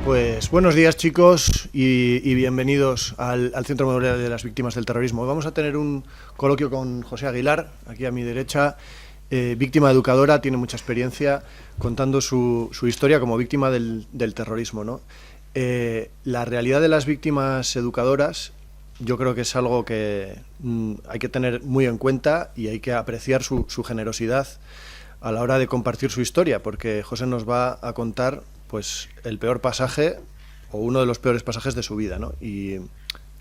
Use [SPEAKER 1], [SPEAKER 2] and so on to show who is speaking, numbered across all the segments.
[SPEAKER 1] Pues buenos días, chicos, y bienvenidos al Centro Memorial de las Víctimas del Terrorismo. Vamos a tener un coloquio con José Aguilar, aquí a mi derecha, víctima educadora, tiene mucha experiencia contando su historia como víctima del terrorismo, ¿no? La realidad de las víctimas educadoras yo creo que es algo que hay que tener muy en cuenta y hay que apreciar su generosidad a la hora de compartir su historia, porque José nos va a contar pues el peor pasaje o uno de los peores pasajes de su vida, ¿no? Y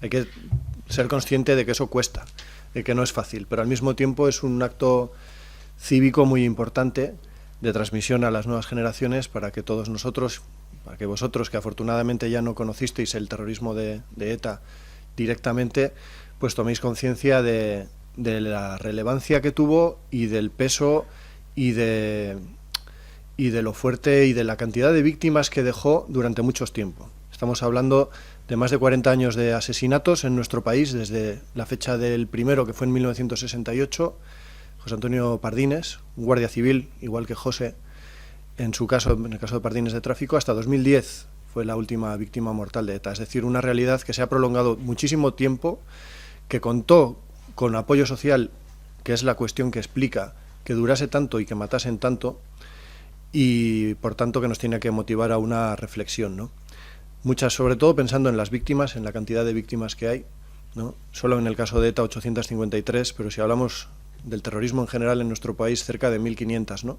[SPEAKER 1] hay que ser consciente de que eso cuesta, de que no es fácil, pero al mismo tiempo es un acto cívico muy importante de transmisión a las nuevas generaciones para que todos nosotros, para que vosotros, que afortunadamente ya no conocisteis el terrorismo de ETA directamente, pues toméis conciencia de la relevancia que tuvo y del peso y de lo fuerte y de la cantidad de víctimas que dejó durante mucho tiempo. Estamos hablando de más de 40 años de asesinatos en nuestro país, desde la fecha del primero, que fue en 1968, José Antonio Pardines, un guardia civil, igual que José, en su caso, en el caso de Pardines de tráfico, hasta 2010 fue la última víctima mortal de ETA. Es decir, una realidad que se ha prolongado muchísimo tiempo, que contó con apoyo social, que es la cuestión que explica que durase tanto y que matasen tanto, y por tanto que nos tiene que motivar a una reflexión, ¿no? Muchas, sobre todo pensando en las víctimas, en la cantidad de víctimas que hay, ¿no? Solo en el caso de ETA 853, pero si hablamos del terrorismo en general en nuestro país, cerca de 1.500, ¿no?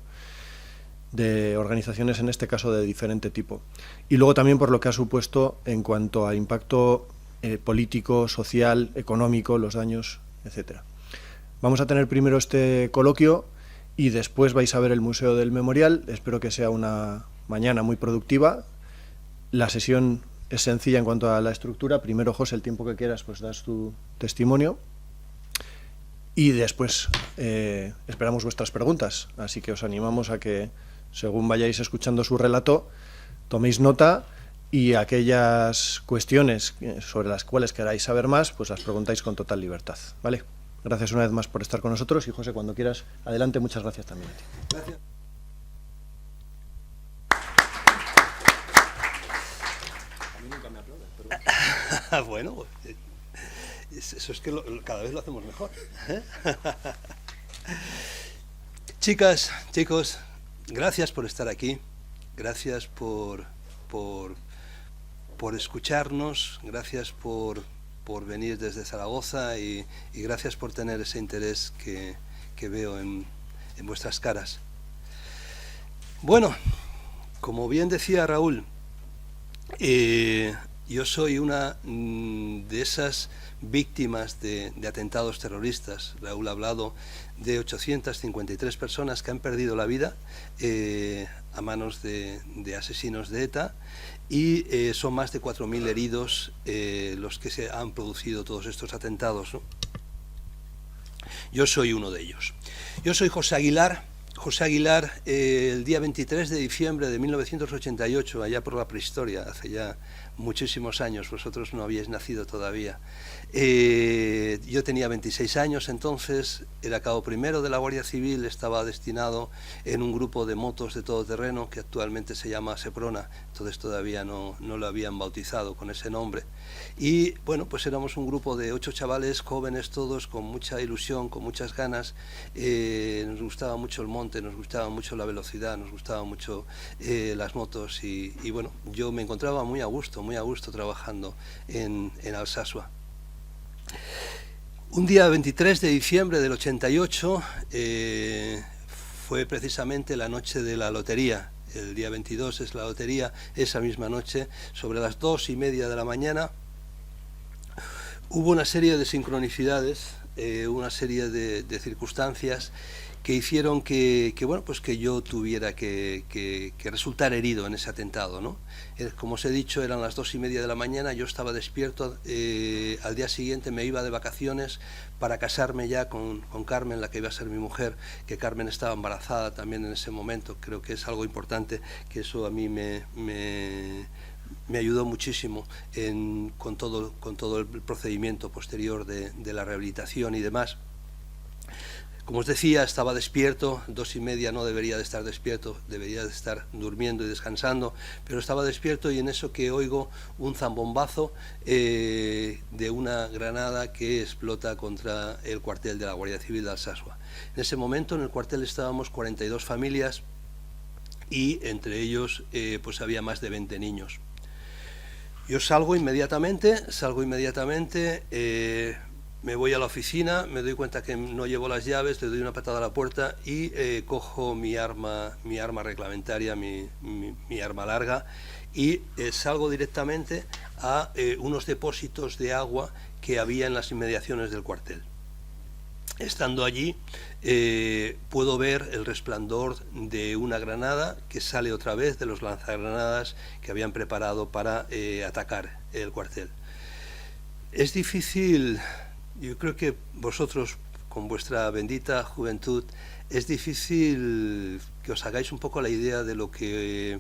[SPEAKER 1] De organizaciones, en este caso de diferente tipo. Y luego también por lo que ha supuesto en cuanto a impacto político, social, económico, los daños, etcétera. Vamos a tener primero este coloquio y después vais a ver el Museo del Memorial. Espero que sea una mañana muy productiva. La sesión es sencilla en cuanto a la estructura. Primero, José, el tiempo que quieras, pues das tu testimonio. Y después esperamos vuestras preguntas. Así que os animamos a que, según vayáis escuchando su relato, toméis nota y aquellas cuestiones sobre las cuales queráis saber más, pues las preguntáis con total libertad, ¿vale? Gracias una vez más por estar con nosotros y, José, cuando quieras, adelante, muchas gracias también a ti.
[SPEAKER 2] Gracias. A mí nunca me aplauden, pero... Bueno, eso es que cada vez lo hacemos mejor. Chicas, chicos, gracias por estar aquí, gracias por escucharnos, gracias por venir desde Zaragoza y gracias por tener ese interés que veo en vuestras caras. Bueno, como bien decía Raúl, yo soy una de esas víctimas de atentados terroristas. Raúl ha hablado de 853 personas que han perdido la vida a manos de asesinos de ETA y son más de 4.000 heridos los que se han producido todos estos atentados, ¿no? Yo soy uno de ellos. Yo soy José Aguilar. José Aguilar, el día 23 de diciembre de 1988, allá por la prehistoria, hace ya muchísimos años, vosotros no habíais nacido todavía. Yo tenía 26 años entonces, era cabo primero de la Guardia Civil, estaba destinado en un grupo de motos de todoterreno que actualmente se llama Seprona, entonces todavía no lo habían bautizado con ese nombre. Y bueno, pues éramos un grupo de 8 chavales jóvenes todos, con mucha ilusión, con muchas ganas. Nos gustaba mucho el monte, nos gustaba mucho la velocidad, nos gustaban mucho las motos y bueno, yo me encontraba muy a gusto trabajando en Alsasua. Un día 23 de diciembre del 88 fue precisamente la noche de la lotería. El día 22 es la lotería, esa misma noche, sobre las 2:30 de la mañana, hubo una serie de sincronicidades, una serie de circunstancias que hicieron que bueno, pues que yo tuviera que resultar herido en ese atentado, ¿no? Como os he dicho, eran las 2:30 de la mañana, yo estaba despierto, al día siguiente me iba de vacaciones para casarme ya con Carmen, la que iba a ser mi mujer, que Carmen estaba embarazada también en ese momento. Creo que es algo importante, que eso a mí me ayudó muchísimo con todo el procedimiento posterior de la rehabilitación y demás. Como os decía, estaba despierto, 2:30 no debería de estar despierto, debería de estar durmiendo y descansando, pero estaba despierto y en eso que oigo un zambombazo de una granada que explota contra el cuartel de la Guardia Civil de Alsasua. En ese momento en el cuartel estábamos 42 familias y entre ellos pues había más de 20 niños. Yo salgo inmediatamente, me voy a la oficina, me doy cuenta que no llevo las llaves, le doy una patada a la puerta y cojo mi arma reglamentaria, mi arma larga, y salgo directamente a unos depósitos de agua que había en las inmediaciones del cuartel. Estando allí puedo ver el resplandor de una granada que sale otra vez de los lanzagranadas que habían preparado para atacar el cuartel. Es difícil. Yo creo que vosotros, con vuestra bendita juventud, es difícil que os hagáis un poco la idea de lo que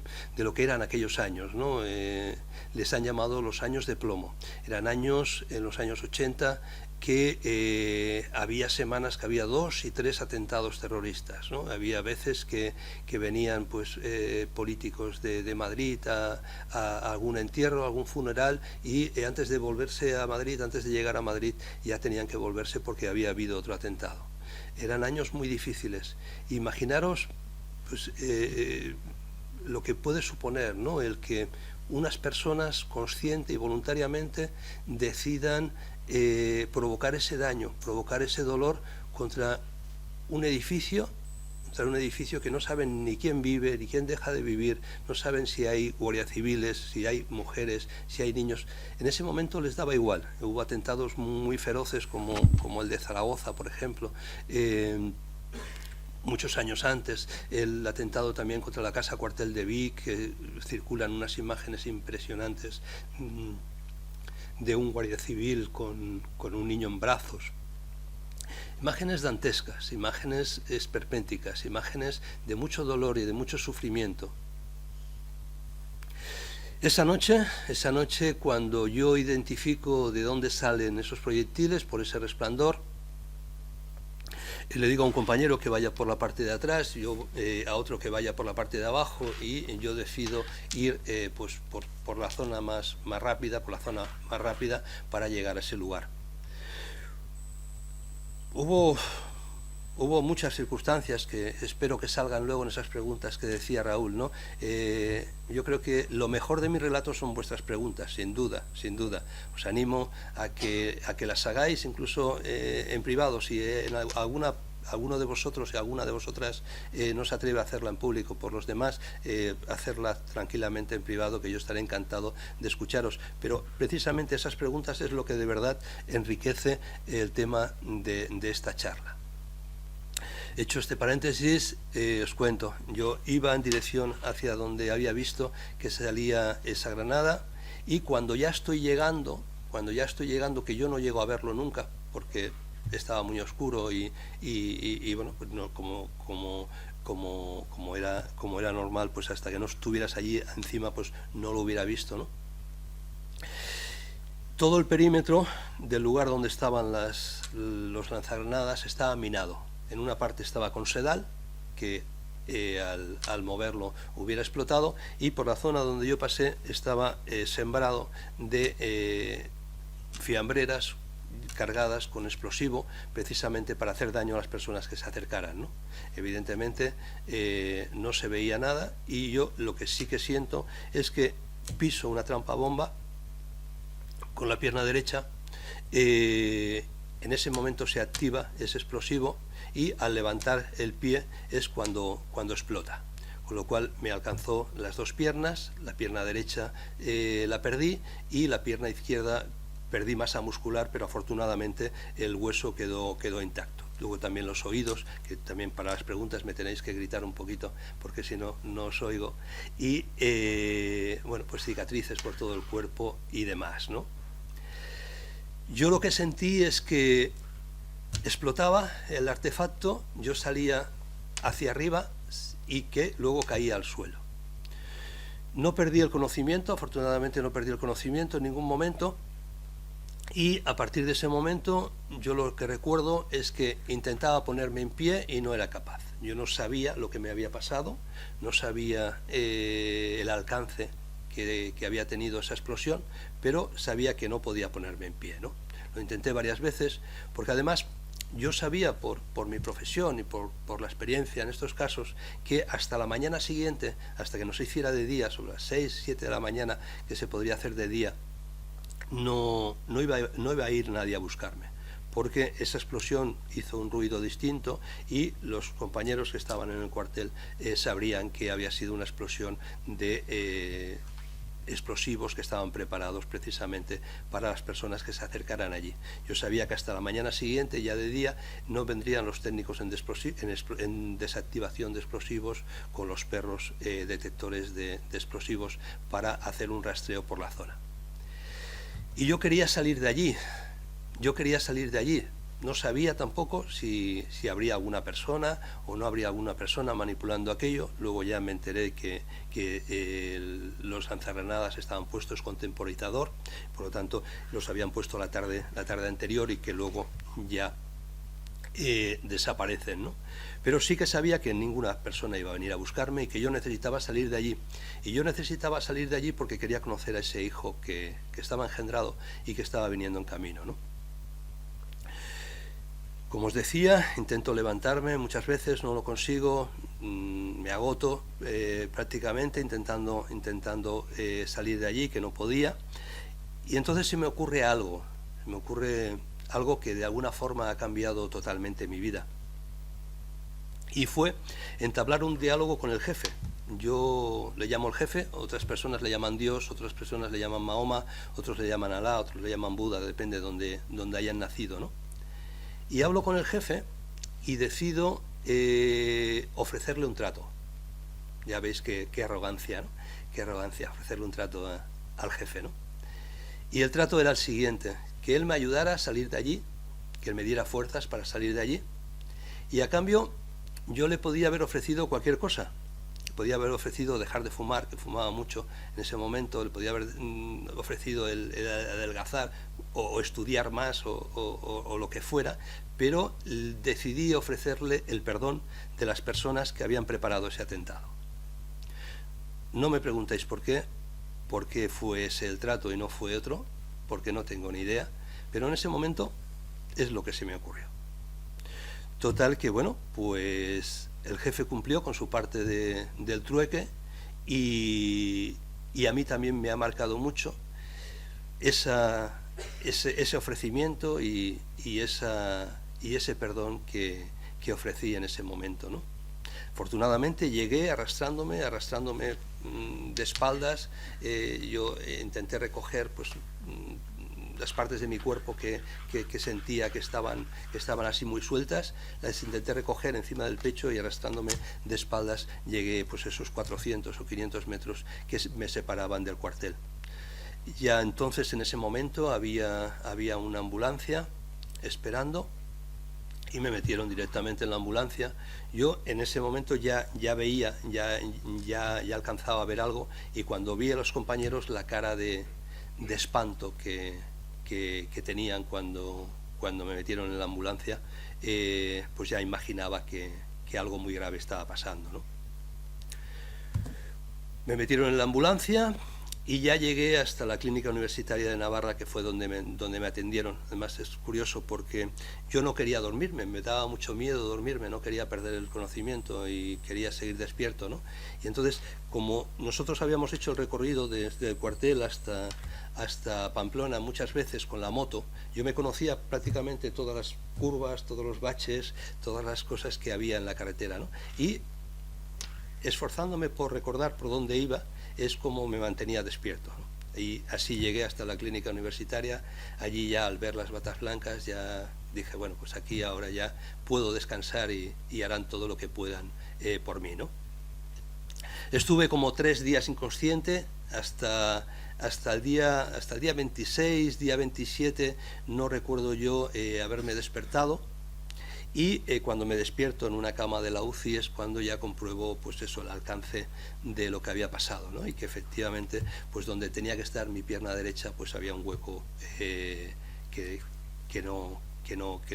[SPEAKER 2] eran aquellos años, ¿no? Les han llamado los años de plomo. Eran años, en los años 80, que había semanas que había 2 y 3 atentados terroristas, ¿no? Había veces que venían pues políticos de Madrid a algún entierro, a algún funeral, y antes de volverse a Madrid, antes de llegar a Madrid, ya tenían que volverse porque había habido otro atentado. Eran años muy difíciles. Imaginaros pues, lo que puede suponer, ¿no? El que unas personas consciente y voluntariamente decidan provocar ese daño, provocar ese dolor contra un edificio que no saben ni quién vive, ni quién deja de vivir, no saben si hay guardias civiles, si hay mujeres, si hay niños. En ese momento les daba igual. Hubo atentados muy feroces como el de Zaragoza, por ejemplo, muchos años antes, el atentado también contra la casa cuartel de Vic, que circulan unas imágenes impresionantes de un guardia civil con un niño en brazos. Imágenes dantescas, imágenes esperpénticas, imágenes de mucho dolor y de mucho sufrimiento. Esa noche, cuando yo identifico de dónde salen esos proyectiles por ese resplandor, le digo a un compañero que vaya por la parte de atrás, yo a otro que vaya por la parte de abajo, y yo decido ir pues por la zona más rápida, para llegar a ese lugar. Hubo muchas circunstancias que espero que salgan luego en esas preguntas que decía Raúl, ¿no? Yo creo que lo mejor de mi relato son vuestras preguntas, sin duda. Os animo a que las hagáis incluso en privado, si en alguno de vosotros y alguna de vosotras no se atreve a hacerla en público por los demás, hacerla tranquilamente en privado, que yo estaré encantado de escucharos. Pero precisamente esas preguntas es lo que de verdad enriquece el tema de esta charla. Hecho este paréntesis, os cuento, yo iba en dirección hacia donde había visto que salía esa granada, y cuando ya estoy llegando, que yo no llego a verlo nunca, porque estaba muy oscuro y bueno, pues no, como era normal, pues hasta que no estuvieras allí encima, pues no lo hubiera visto, ¿no? Todo el perímetro del lugar donde estaban los lanzagranadas estaba minado. En una parte estaba con sedal, que al moverlo hubiera explotado, y por la zona donde yo pasé estaba sembrado de fiambreras cargadas con explosivo, precisamente para hacer daño a las personas que se acercaran, ¿no? Evidentemente no se veía nada, y yo lo que sí que siento es que piso una trampa bomba con la pierna derecha. En ese momento se activa ese explosivo, y al levantar el pie es cuando explota, con lo cual me alcanzó las dos piernas. La pierna derecha la perdí, y la pierna izquierda perdí masa muscular, pero afortunadamente el hueso quedó intacto. Luego también los oídos, que también para las preguntas me tenéis que gritar un poquito, porque si no, no os oigo. Y bueno, pues cicatrices por todo el cuerpo y demás, ¿no? Yo lo que sentí es que explotaba el artefacto, yo salía hacia arriba y que luego caía al suelo. No perdí el conocimiento, afortunadamente no perdí el conocimiento en ningún momento, Y a partir de ese momento yo lo que recuerdo es que intentaba ponerme en pie y no era capaz. Yo no sabía lo que me había pasado, no sabía el alcance que había tenido esa explosión, pero sabía que no podía ponerme en pie, ¿no? Lo intenté varias veces, porque además yo sabía por mi profesión y por la experiencia en estos casos, que hasta la mañana siguiente, hasta que no se hiciera de día, sobre las 6, 7 de la mañana, que se podría hacer de día, no iba a ir nadie a buscarme, porque esa explosión hizo un ruido distinto y los compañeros que estaban en el cuartel sabrían que había sido una explosión de explosivos que estaban preparados precisamente para las personas que se acercaran allí. Yo sabía que hasta la mañana siguiente, ya de día, no vendrían los técnicos en desactivación de explosivos con los perros detectores de explosivos para hacer un rastreo por la zona. Y yo quería salir de allí, no sabía tampoco si habría alguna persona o no habría alguna persona manipulando aquello. Luego ya me enteré que los lanzagranadas estaban puestos con temporizador, por lo tanto los habían puesto la tarde anterior y que luego ya desaparecen, ¿no? Pero sí que sabía que ninguna persona iba a venir a buscarme y que yo necesitaba salir de allí. Y yo necesitaba salir de allí porque quería conocer a ese hijo que estaba engendrado y que estaba viniendo en camino, ¿no? Como os decía, intento levantarme muchas veces, no lo consigo, me agoto prácticamente intentando salir de allí, que no podía. Y entonces se me ocurre algo que de alguna forma ha cambiado totalmente mi vida. Y fue entablar un diálogo con el jefe. Yo le llamo el jefe, otras personas le llaman Dios, otras personas le llaman Mahoma, otros le llaman Alá, otros le llaman Buda, depende de donde hayan nacido, ¿no? Y hablo con el jefe y decido ofrecerle un trato. Ya veis qué arrogancia, ¿no? Qué arrogancia ofrecerle un trato al jefe, ¿no? Y el trato era el siguiente: que él me ayudara a salir de allí, que él me diera fuerzas para salir de allí, y a cambio yo le podía haber ofrecido cualquier cosa. Podía haber ofrecido dejar de fumar, que fumaba mucho en ese momento, le podía haber ofrecido el adelgazar o estudiar más o lo que fuera, pero decidí ofrecerle el perdón de las personas que habían preparado ese atentado. No me preguntéis por qué fue ese el trato y no fue otro, porque no tengo ni idea, pero en ese momento es lo que se me ocurrió. Total que, bueno, pues el jefe cumplió con su parte del trueque y a mí también me ha marcado mucho ese ofrecimiento y ese perdón que ofrecí en ese momento, ¿no? Afortunadamente llegué arrastrándome de espaldas. Yo intenté recoger pues las partes de mi cuerpo que sentía que estaban así muy sueltas, las intenté recoger encima del pecho y arrastrándome de espaldas llegué pues esos 400 o 500 metros que me separaban del cuartel. Ya entonces en ese momento había una ambulancia esperando y me metieron directamente en la ambulancia. Yo en ese momento ya veía, ya alcanzaba a ver algo, y cuando vi a los compañeros la cara de espanto que tenían cuando me metieron en la ambulancia, pues ya imaginaba que algo muy grave estaba pasando, ¿no? Me metieron en la ambulancia y ya llegué hasta la Clínica Universitaria de Navarra, que fue donde me atendieron. Además es curioso porque yo no quería dormirme, me daba mucho miedo dormirme, no quería perder el conocimiento y quería seguir despierto, ¿no? Y entonces, como nosotros habíamos hecho el recorrido desde el cuartel hasta Pamplona muchas veces con la moto, yo me conocía prácticamente todas las curvas, todos los baches, todas las cosas que había en la carretera, ¿no? Y esforzándome por recordar por dónde iba, es como me mantenía despierto, ¿no? Y así llegué hasta la Clínica Universitaria. Allí ya, al ver las batas blancas, ya dije, bueno, pues aquí ahora ya puedo descansar y harán todo lo que puedan por mí, ¿no? Estuve como 3 días inconsciente hasta el día 26, día 27, no recuerdo yo haberme despertado. Y cuando me despierto en una cama de la UCI es cuando ya compruebo pues eso, el alcance de lo que había pasado, ¿no? Y que efectivamente pues donde tenía que estar mi pierna derecha pues había un hueco que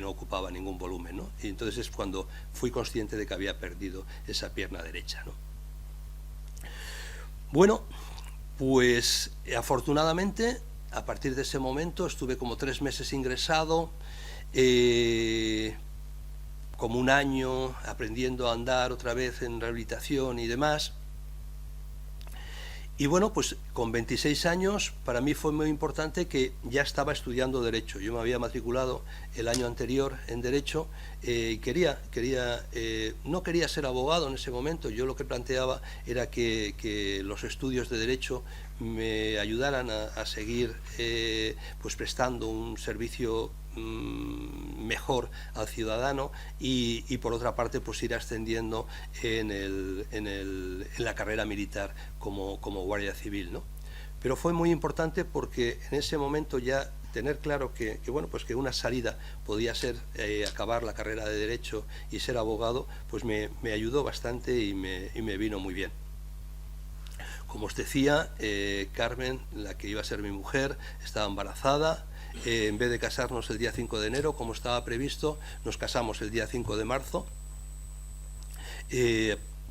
[SPEAKER 2] no ocupaba ningún volumen, ¿no? Y entonces es cuando fui consciente de que había perdido esa pierna derecha, ¿no? Bueno, pues afortunadamente a partir de ese momento estuve como 3 meses ingresado, como 1 año aprendiendo a andar otra vez en rehabilitación y demás. Y bueno, pues con 26 años para mí fue muy importante que ya estaba estudiando Derecho. Yo me había matriculado el año anterior en Derecho y no quería ser abogado en ese momento. Yo lo que planteaba era que los estudios de Derecho me ayudaran a seguir pues prestando un servicio mejor al ciudadano y por otra parte pues ir ascendiendo en la carrera militar como guardia civil, ¿no? Pero fue muy importante porque en ese momento ya tener claro que una salida podía ser acabar la carrera de Derecho y ser abogado, pues me ayudó bastante y me vino muy bien. Como os decía, Carmen, la que iba a ser mi mujer, estaba embarazada. En vez de casarnos el día 5 de enero, como estaba previsto, nos casamos el día 5 de marzo,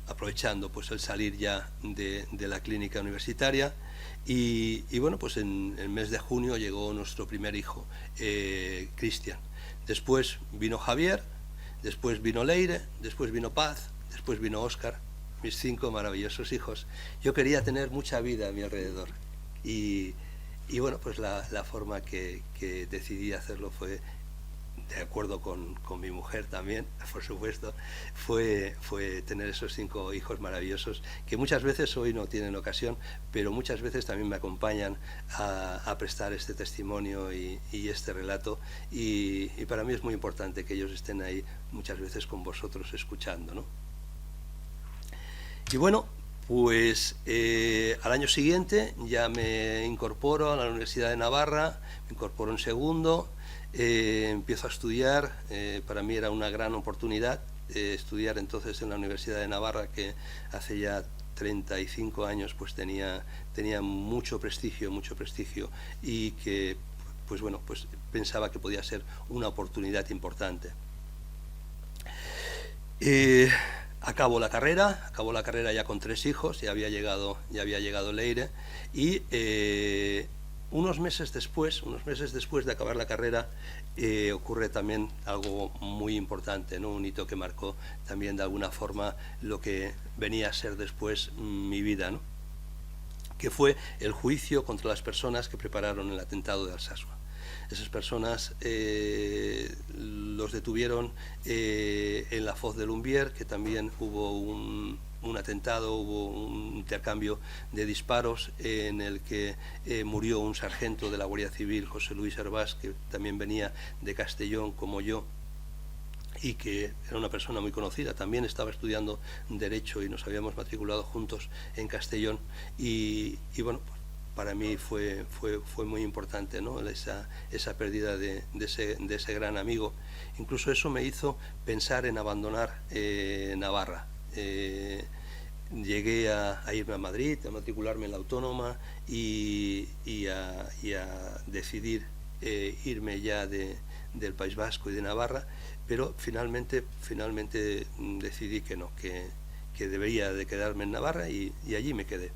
[SPEAKER 2] aprovechando pues el salir ya de la clínica universitaria. Y bueno, pues en el mes de junio llegó nuestro primer hijo, Cristian. Después vino Javier, después vino Leire, después vino Paz, después vino Óscar, mis 5 maravillosos hijos. Yo quería tener mucha vida a mi alrededor y bueno, pues la forma que decidí hacerlo fue, de acuerdo con mi mujer también, por supuesto, fue tener esos 5 hijos maravillosos que muchas veces hoy no tienen ocasión, pero muchas veces también me acompañan a prestar este testimonio y este relato y para mí es muy importante que ellos estén ahí muchas veces con vosotros escuchando, ¿no? Y bueno, pues al año siguiente ya me incorporo a la Universidad de Navarra, me incorporo en segundo, empiezo a estudiar. Para mí era una gran oportunidad estudiar entonces en la Universidad de Navarra, que hace ya 35 años pues tenía mucho prestigio y que pues bueno, pues pensaba que podía ser una oportunidad importante. Acabo la carrera ya con 3 hijos, ya había llegado Leire y unos meses después de acabar la carrera ocurre también algo muy importante, ¿no? Un hito que marcó también de alguna forma lo que venía a ser después mi vida, ¿no? Que fue el juicio contra las personas que prepararon el atentado de Alsasua. Esas personas los detuvieron en la Foz de Lumbier, que también hubo un atentado, hubo un intercambio de disparos en el que murió un sargento de la Guardia Civil, José Luis Hervás, que también venía de Castellón como yo y que era una persona muy conocida, también estaba estudiando Derecho y nos habíamos matriculado juntos en Castellón y bueno, para mí fue muy importante, ¿no? esa pérdida de ese gran amigo. Incluso eso me hizo pensar en abandonar Navarra. Llegué a irme a Madrid, a matricularme en la Autónoma y a decidir irme ya del País Vasco y de Navarra, pero finalmente decidí que no, que debería de quedarme en Navarra y allí me quedé.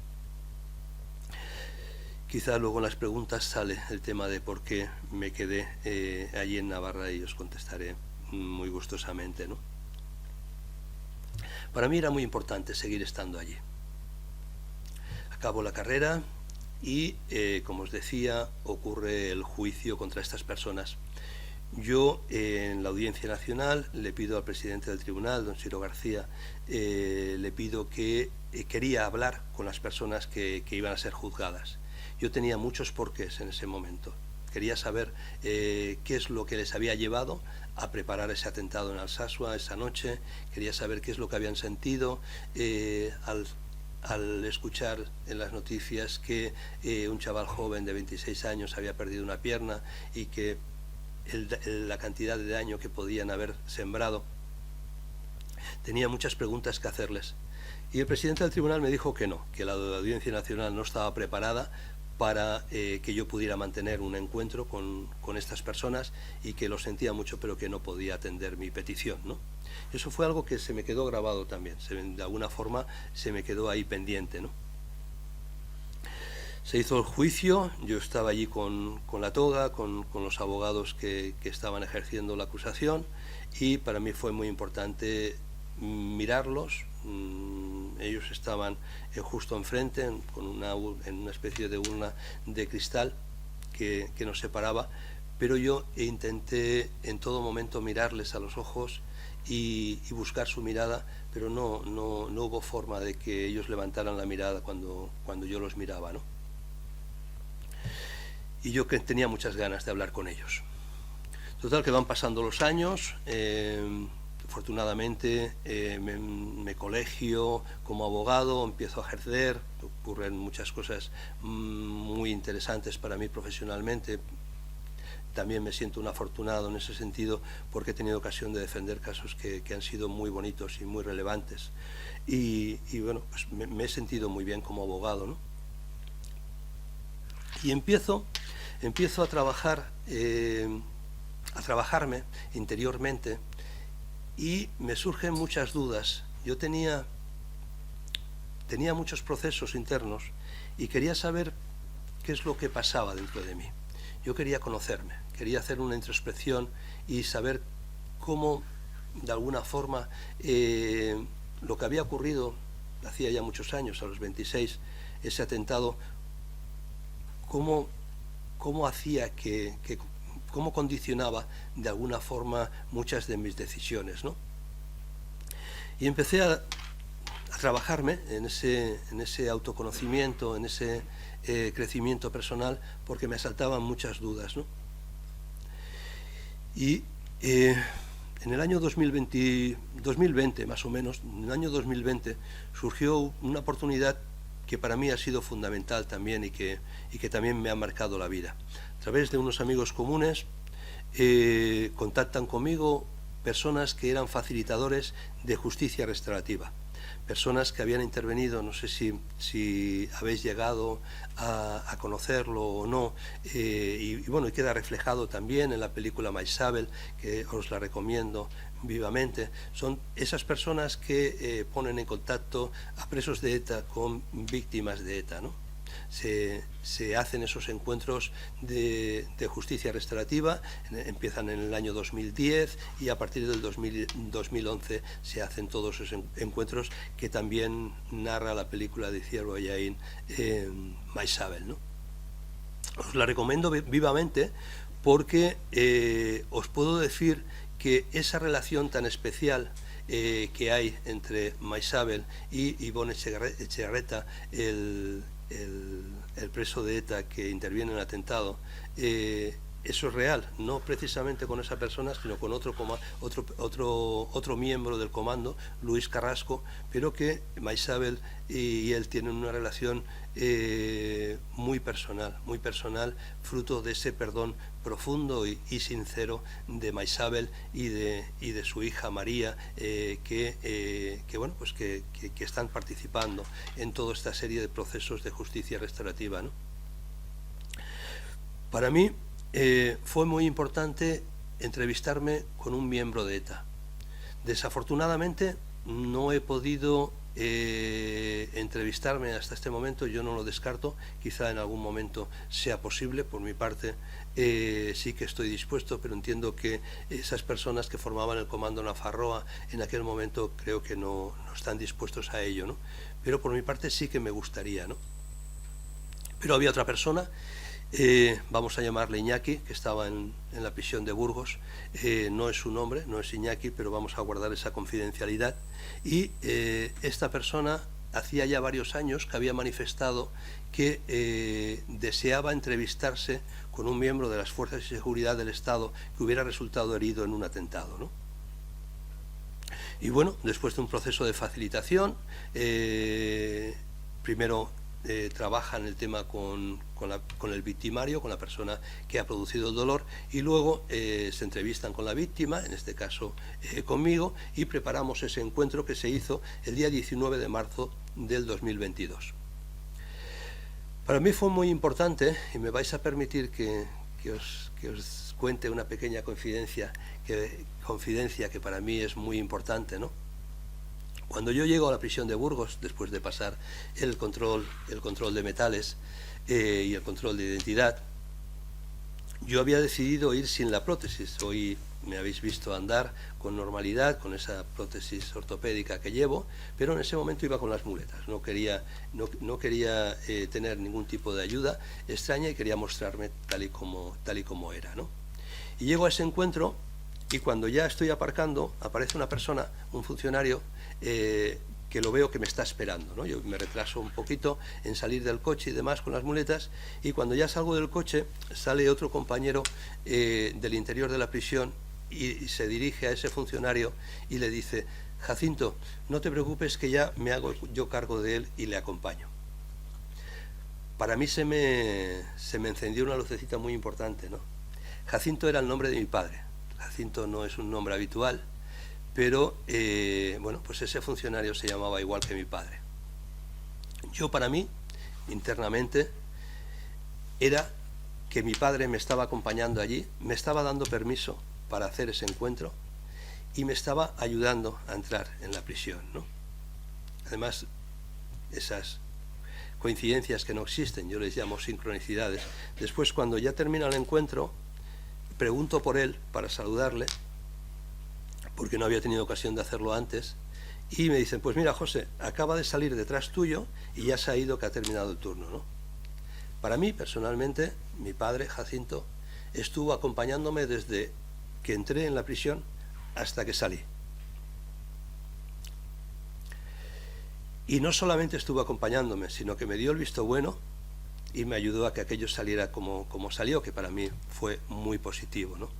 [SPEAKER 2] Quizá luego en las preguntas sale el tema de por qué me quedé allí en Navarra y os contestaré muy gustosamente, ¿no? Para mí era muy importante seguir estando allí. Acabo la carrera y, como os decía, ocurre el juicio contra estas personas. Yo, en la Audiencia Nacional, le pido al presidente del tribunal, don Ciro García, le pido que quería hablar con las personas que iban a ser juzgadas. Yo tenía muchos porqués en ese momento. Quería saber qué es lo que les había llevado a preparar ese atentado en Alsasua esa noche. Quería saber qué es lo que habían sentido al escuchar en las noticias que un chaval joven de 26 años había perdido una pierna y que la cantidad de daño que podían haber sembrado. Tenía muchas preguntas que hacerles. Y el presidente del tribunal me dijo que no, que la Audiencia Nacional no estaba preparada para que yo pudiera mantener un encuentro con estas personas y que lo sentía mucho, pero que no podía atender mi petición, ¿no? Eso fue algo que se me quedó grabado también, de alguna forma se me quedó ahí pendiente, ¿no? Se hizo el juicio, yo estaba allí con la toga, con los abogados que estaban ejerciendo la acusación, y para mí fue muy importante mirarlos. Ellos estaban justo enfrente, en una especie de urna de cristal que nos separaba, pero yo intenté en todo momento mirarles a los ojos y buscar su mirada, pero no hubo forma de que ellos levantaran la mirada cuando yo los miraba, ¿no? Y yo que tenía muchas ganas de hablar con ellos. Total, que van pasando los años, afortunadamente me colegio como abogado, empiezo a ejercer, ocurren muchas cosas muy interesantes para mí profesionalmente. También me siento un afortunado en ese sentido porque he tenido ocasión de defender casos que han sido muy bonitos y muy relevantes. Y bueno, pues me he sentido muy bien como abogado, ¿no? Y empiezo a trabajarme interiormente, y me surgen muchas dudas. Yo tenía muchos procesos internos y quería saber qué es lo que pasaba dentro de mí. Yo quería conocerme, quería hacer una introspección y saber cómo, de alguna forma, lo que había ocurrido hacía ya muchos años, a los 26, ese atentado, cómo hacía cómo condicionaba de alguna forma muchas de mis decisiones, ¿no? Y empecé a trabajarme en ese autoconocimiento, en ese crecimiento personal, porque me asaltaban muchas dudas, ¿no? Y en el año 2020, más o menos, en el año 2020, surgió una oportunidad que para mí ha sido fundamental también y que también me ha marcado la vida. A través de unos amigos comunes contactan conmigo personas que eran facilitadores de justicia restaurativa, personas que habían intervenido, no sé si habéis llegado a conocerlo o no, y bueno, y queda reflejado también en la película Maisabel, que os la recomiendo vivamente. Son esas personas que ponen en contacto a presos de ETA con víctimas de ETA, ¿no? Se hacen esos encuentros de justicia restaurativa, empiezan en el año 2010 y a partir del 2011 se hacen todos esos encuentros que también narra la película de Itziar Bollain, Maisabel, ¿no? Os la recomiendo vivamente porque os puedo decir que esa relación tan especial que hay entre Maisabel y Ibon Etxebarrieta, el preso de ETA que interviene en el atentado, eso es real, no precisamente con esa persona, sino con otro miembro del comando, Luis Carrasco, pero que Maisabel y él tienen una relación muy personal, fruto de ese perdón profundo y sincero de Maisabel y de su hija María, que están participando en toda esta serie de procesos de justicia restaurativa, ¿no? Para mí fue muy importante entrevistarme con un miembro de ETA. Desafortunadamente no he podido entrevistarme hasta este momento, yo no lo descarto, quizá en algún momento sea posible. Por mi parte sí que estoy dispuesto, pero entiendo que esas personas que formaban el comando Nafarroa en aquel momento creo que no están dispuestos a ello, ¿no? Pero por mi parte sí que me gustaría, ¿no? Pero había otra persona, vamos a llamarle Iñaki, que estaba en la prisión de Burgos. No es su nombre, no es Iñaki, pero vamos a guardar esa confidencialidad. Y esta persona hacía ya varios años que había manifestado que deseaba entrevistarse con un miembro de las fuerzas de seguridad del Estado que hubiera resultado herido en un atentado, ¿no? Y bueno, después de un proceso de facilitación, primero trabajan el tema con el victimario, con la persona que ha producido el dolor, y luego se entrevistan con la víctima, en este caso conmigo, y preparamos ese encuentro que se hizo el día 19 de marzo del 2022. Para mí fue muy importante, y me vais a permitir que os cuente una pequeña confidencia que para mí es muy importante, ¿no? Cuando yo llego a la prisión de Burgos, después de pasar el control de metales y el control de identidad, yo había decidido ir sin la prótesis. Hoy me habéis visto andar con normalidad, con esa prótesis ortopédica que llevo, pero en ese momento iba con las muletas. No quería tener ningún tipo de ayuda extraña y quería mostrarme tal y como era, ¿no? Y llego a ese encuentro y cuando ya estoy aparcando, aparece una persona, un funcionario, que lo veo que me está esperando, ¿no? Yo me retraso un poquito en salir del coche y demás con las muletas, y cuando ya salgo del coche sale otro compañero del interior de la prisión y se dirige a ese funcionario y le dice: Jacinto, no te preocupes que ya me hago yo cargo de él y le acompaño. Para mí se me encendió una lucecita muy importante, ¿no? Jacinto era el nombre de mi padre. Jacinto no es un nombre habitual, pero bueno, pues ese funcionario se llamaba igual que mi padre. Yo, para mí, internamente, era que mi padre me estaba acompañando allí, me estaba dando permiso para hacer ese encuentro y me estaba ayudando a entrar en la prisión, ¿no? Además, esas coincidencias que no existen, yo les llamo sincronicidades. Después, cuando ya termina el encuentro, pregunto por él para saludarle, porque no había tenido ocasión de hacerlo antes, y me dicen: pues mira, José, acaba de salir detrás tuyo y ya se ha ido, que ha terminado el turno, ¿no? Para mí, personalmente, mi padre, Jacinto, estuvo acompañándome desde que entré en la prisión hasta que salí. Y no solamente estuvo acompañándome, sino que me dio el visto bueno y me ayudó a que aquello saliera como salió, que para mí fue muy positivo, ¿no?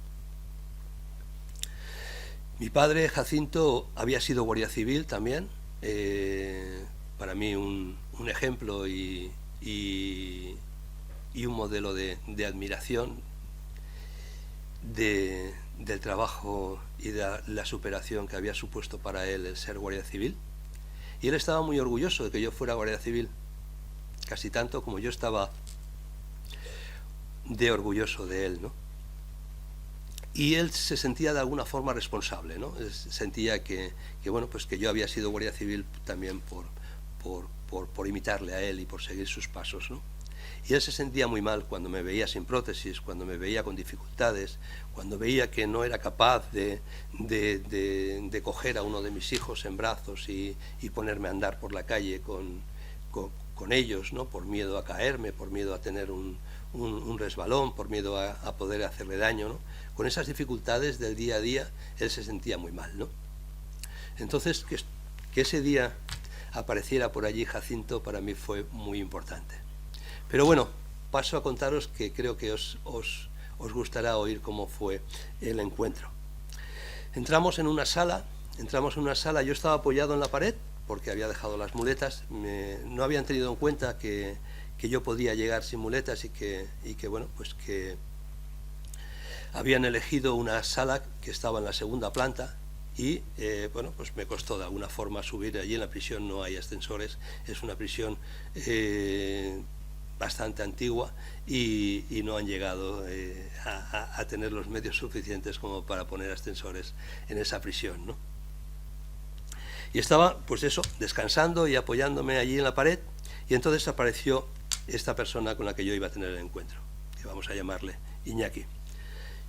[SPEAKER 2] Mi padre, Jacinto, había sido guardia civil también, para mí un ejemplo y un modelo de admiración del trabajo y de la superación que había supuesto para él el ser guardia civil. Y él estaba muy orgulloso de que yo fuera guardia civil, casi tanto como yo estaba orgulloso de él, ¿no? Y él se sentía de alguna forma responsable, ¿no? Sentía que bueno, pues que yo había sido guardia civil también por imitarle a él y por seguir sus pasos, ¿no? Y él se sentía muy mal cuando me veía sin prótesis, cuando me veía con dificultades, cuando veía que no era capaz de coger a uno de mis hijos en brazos y ponerme a andar por la calle con ellos, ¿no? Por miedo a caerme, por miedo a tener un resbalón, por miedo a poder hacerle daño, ¿no? Con esas dificultades del día a día, él se sentía muy mal, ¿no? Entonces, que ese día apareciera por allí Jacinto, para mí fue muy importante. Pero bueno, paso a contaros, que creo que os gustará oír cómo fue el encuentro. Entramos en una sala, yo estaba apoyado en la pared, porque había dejado las muletas, no habían tenido en cuenta que yo podía llegar sin muletas y que bueno, pues que habían elegido una sala que estaba en la segunda planta y bueno, pues me costó de alguna forma subir. Allí en la prisión no hay ascensores, es una prisión bastante antigua y no han llegado a tener los medios suficientes como para poner ascensores en esa prisión, ¿no? Y estaba, pues eso, descansando y apoyándome allí en la pared, y entonces apareció esta persona con la que yo iba a tener el encuentro, que vamos a llamarle Iñaki.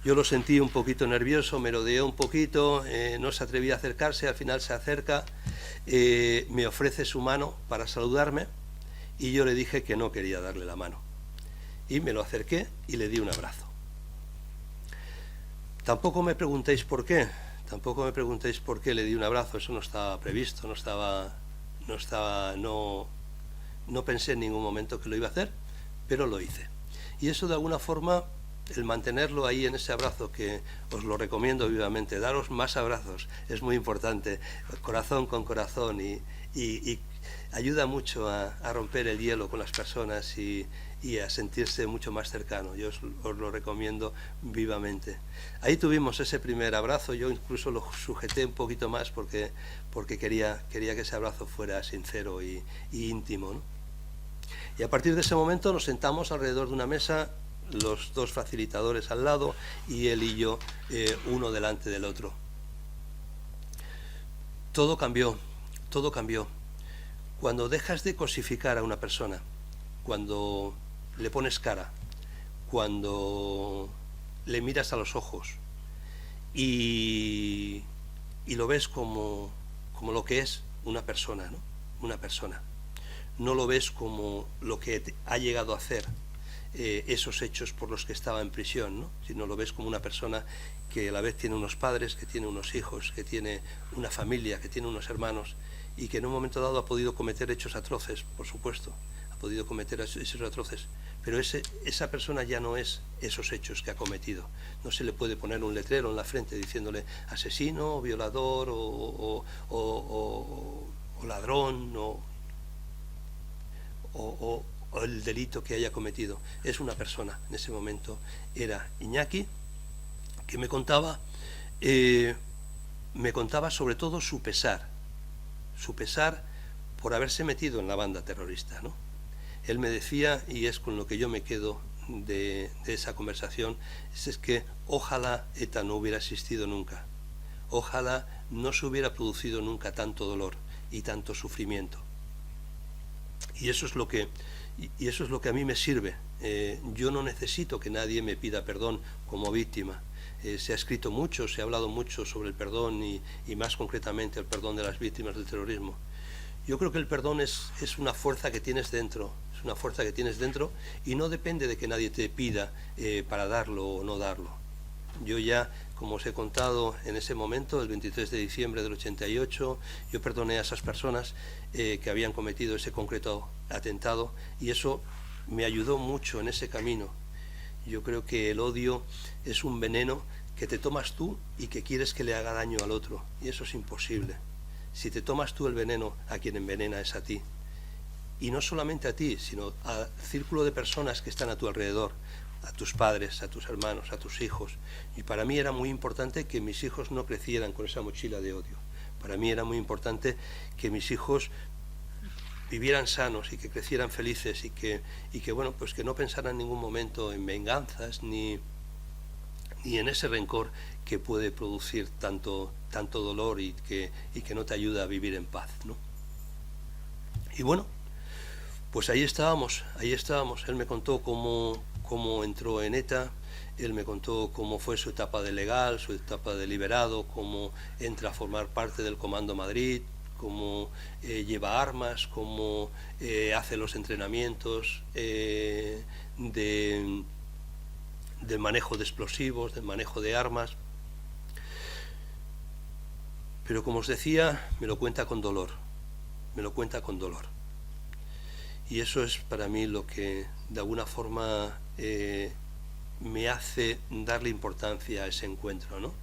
[SPEAKER 2] Yo lo sentí un poquito nervioso, me rodeó un poquito, no se atrevía a acercarse, al final se acerca, me ofrece su mano para saludarme, y yo le dije que no quería darle la mano. Y me lo acerqué y le di un abrazo. Tampoco me preguntéis por qué le di un abrazo, eso no estaba previsto, no pensé en ningún momento que lo iba a hacer, pero lo hice. Y eso, de alguna forma, el mantenerlo ahí en ese abrazo, que os lo recomiendo vivamente, daros más abrazos, es muy importante, corazón con corazón, y ayuda mucho a romper el hielo con las personas y a sentirse mucho más cercano. Yo os lo recomiendo vivamente. Ahí tuvimos ese primer abrazo, yo incluso lo sujeté un poquito más porque quería que ese abrazo fuera sincero y íntimo, ¿no? Y a partir de ese momento nos sentamos alrededor de una mesa, los dos facilitadores al lado y él y yo, uno delante del otro. Todo cambió, todo cambió. Cuando dejas de cosificar a una persona, cuando le pones cara, cuando le miras a los ojos y lo ves como lo que es una persona, ¿no? Una persona. No lo ves como lo que ha llegado a hacer esos hechos por los que estaba en prisión, ¿no? Sino lo ves como una persona que a la vez tiene unos padres, que tiene unos hijos, que tiene una familia, que tiene unos hermanos y que en un momento dado ha podido cometer hechos atroces, por supuesto, ha podido cometer hechos atroces, pero esa persona ya no es esos hechos que ha cometido. No se le puede poner un letrero en la frente diciéndole asesino, o violador, o ladrón, o el delito que haya cometido. Es una persona. En ese momento era Iñaki, que me contaba sobre todo su pesar por haberse metido en la banda terrorista, ¿no? Él me decía, y es con lo que yo me quedo de esa conversación, es que ojalá ETA no hubiera existido nunca, ojalá no se hubiera producido nunca tanto dolor y tanto sufrimiento. Y eso es lo que a mí me sirve. Yo no necesito que nadie me pida perdón como víctima. Se ha escrito mucho, se ha hablado mucho sobre el perdón y más concretamente el perdón de las víctimas del terrorismo. Yo creo que el perdón es una fuerza que tienes dentro, y no depende de que nadie te pida para darlo o no darlo. Yo ya, como os he contado en ese momento, el 23 de diciembre del 88, yo perdoné a esas personas que habían cometido ese concreto atentado y eso me ayudó mucho en ese camino. Yo creo que el odio es un veneno que te tomas tú y que quieres que le haga daño al otro, y eso es imposible. Si te tomas tú el veneno, a quien envenena es a ti. Y no solamente a ti, sino al círculo de personas que están a tu alrededor, a tus padres, a tus hermanos, a tus hijos. Y para mí era muy importante que mis hijos no crecieran con esa mochila de odio. Para mí era muy importante que mis hijos vivieran sanos y que crecieran felices y que bueno, pues que no pensaran en ningún momento en venganzas ni en ese rencor que puede producir tanto dolor y que no te ayuda a vivir en paz, ¿no? Y bueno, pues ahí estábamos. Él me contó cómo entró en ETA, él me contó cómo fue su etapa de legal, su etapa de liberado, cómo entra a formar parte del Comando Madrid, cómo lleva armas, cómo hace los entrenamientos del manejo de explosivos, del manejo de armas. Pero como os decía, me lo cuenta con dolor. Y eso es para mí lo que de alguna forma me hace darle importancia a ese encuentro, ¿no?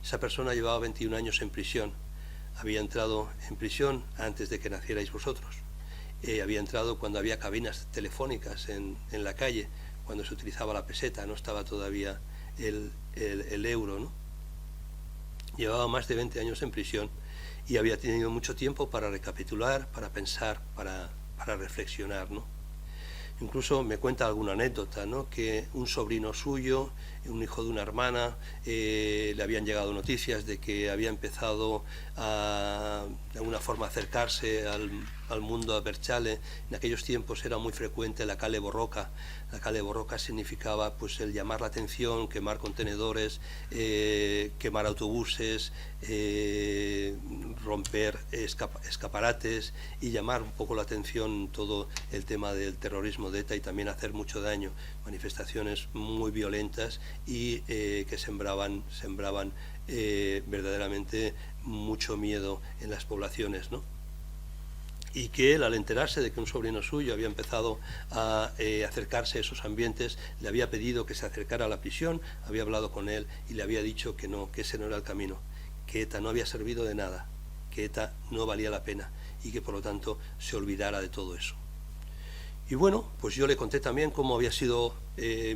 [SPEAKER 2] Esa persona llevaba 21 años en prisión. Había entrado en prisión antes de que nacierais vosotros. Había entrado cuando había cabinas telefónicas en la calle, cuando se utilizaba la peseta, no estaba todavía el euro, ¿no? Llevaba más de 20 años en prisión y había tenido mucho tiempo para recapitular, para pensar, para reflexionar, ¿no? Incluso me cuenta alguna anécdota, ¿no? Que un sobrino suyo, un hijo de una hermana, le habían llegado noticias de que había empezado a de alguna forma acercarse al mundo a Berchale. En aquellos tiempos era muy frecuente la cale borroca. La cale borroca significaba pues el llamar la atención, quemar contenedores, quemar autobuses, romper escaparates y llamar un poco la atención todo el tema del terrorismo de ETA y también hacer mucho daño, manifestaciones muy violentas y que sembraban verdaderamente mucho miedo en las poblaciones, ¿no? Y que él, al enterarse de que un sobrino suyo había empezado a acercarse a esos ambientes, le había pedido que se acercara a la prisión, había hablado con él y le había dicho que no, que ese no era el camino, que ETA no había servido de nada, que ETA no valía la pena y que por lo tanto se olvidara de todo eso. Y bueno, pues yo le conté también cómo había sido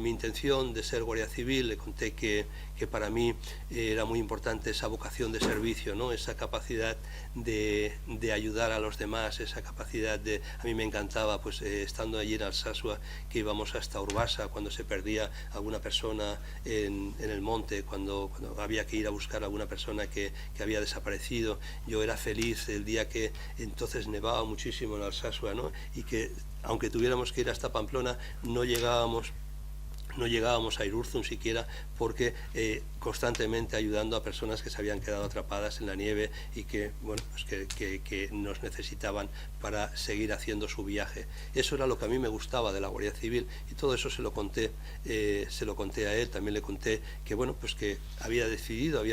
[SPEAKER 2] mi intención de ser guardia civil, le conté que para mí era muy importante esa vocación de servicio, ¿no? Esa capacidad de ayudar a los demás, esa capacidad de... A mí me encantaba, pues estando allí en Alsasua, que íbamos hasta Urbasa cuando se perdía alguna persona en el monte, cuando había que ir a buscar a alguna persona que había desaparecido. Yo era feliz el día que entonces nevaba muchísimo en Alsasua, ¿no? Y que aunque tuviéramos que ir hasta Pamplona, no llegábamos a Irurzun siquiera, porque constantemente ayudando a personas que se habían quedado atrapadas en la nieve y que, bueno, pues que nos necesitaban para seguir haciendo su viaje. Eso era lo que a mí me gustaba de la Guardia Civil, y todo eso se lo conté a él. También le conté que, bueno, pues que había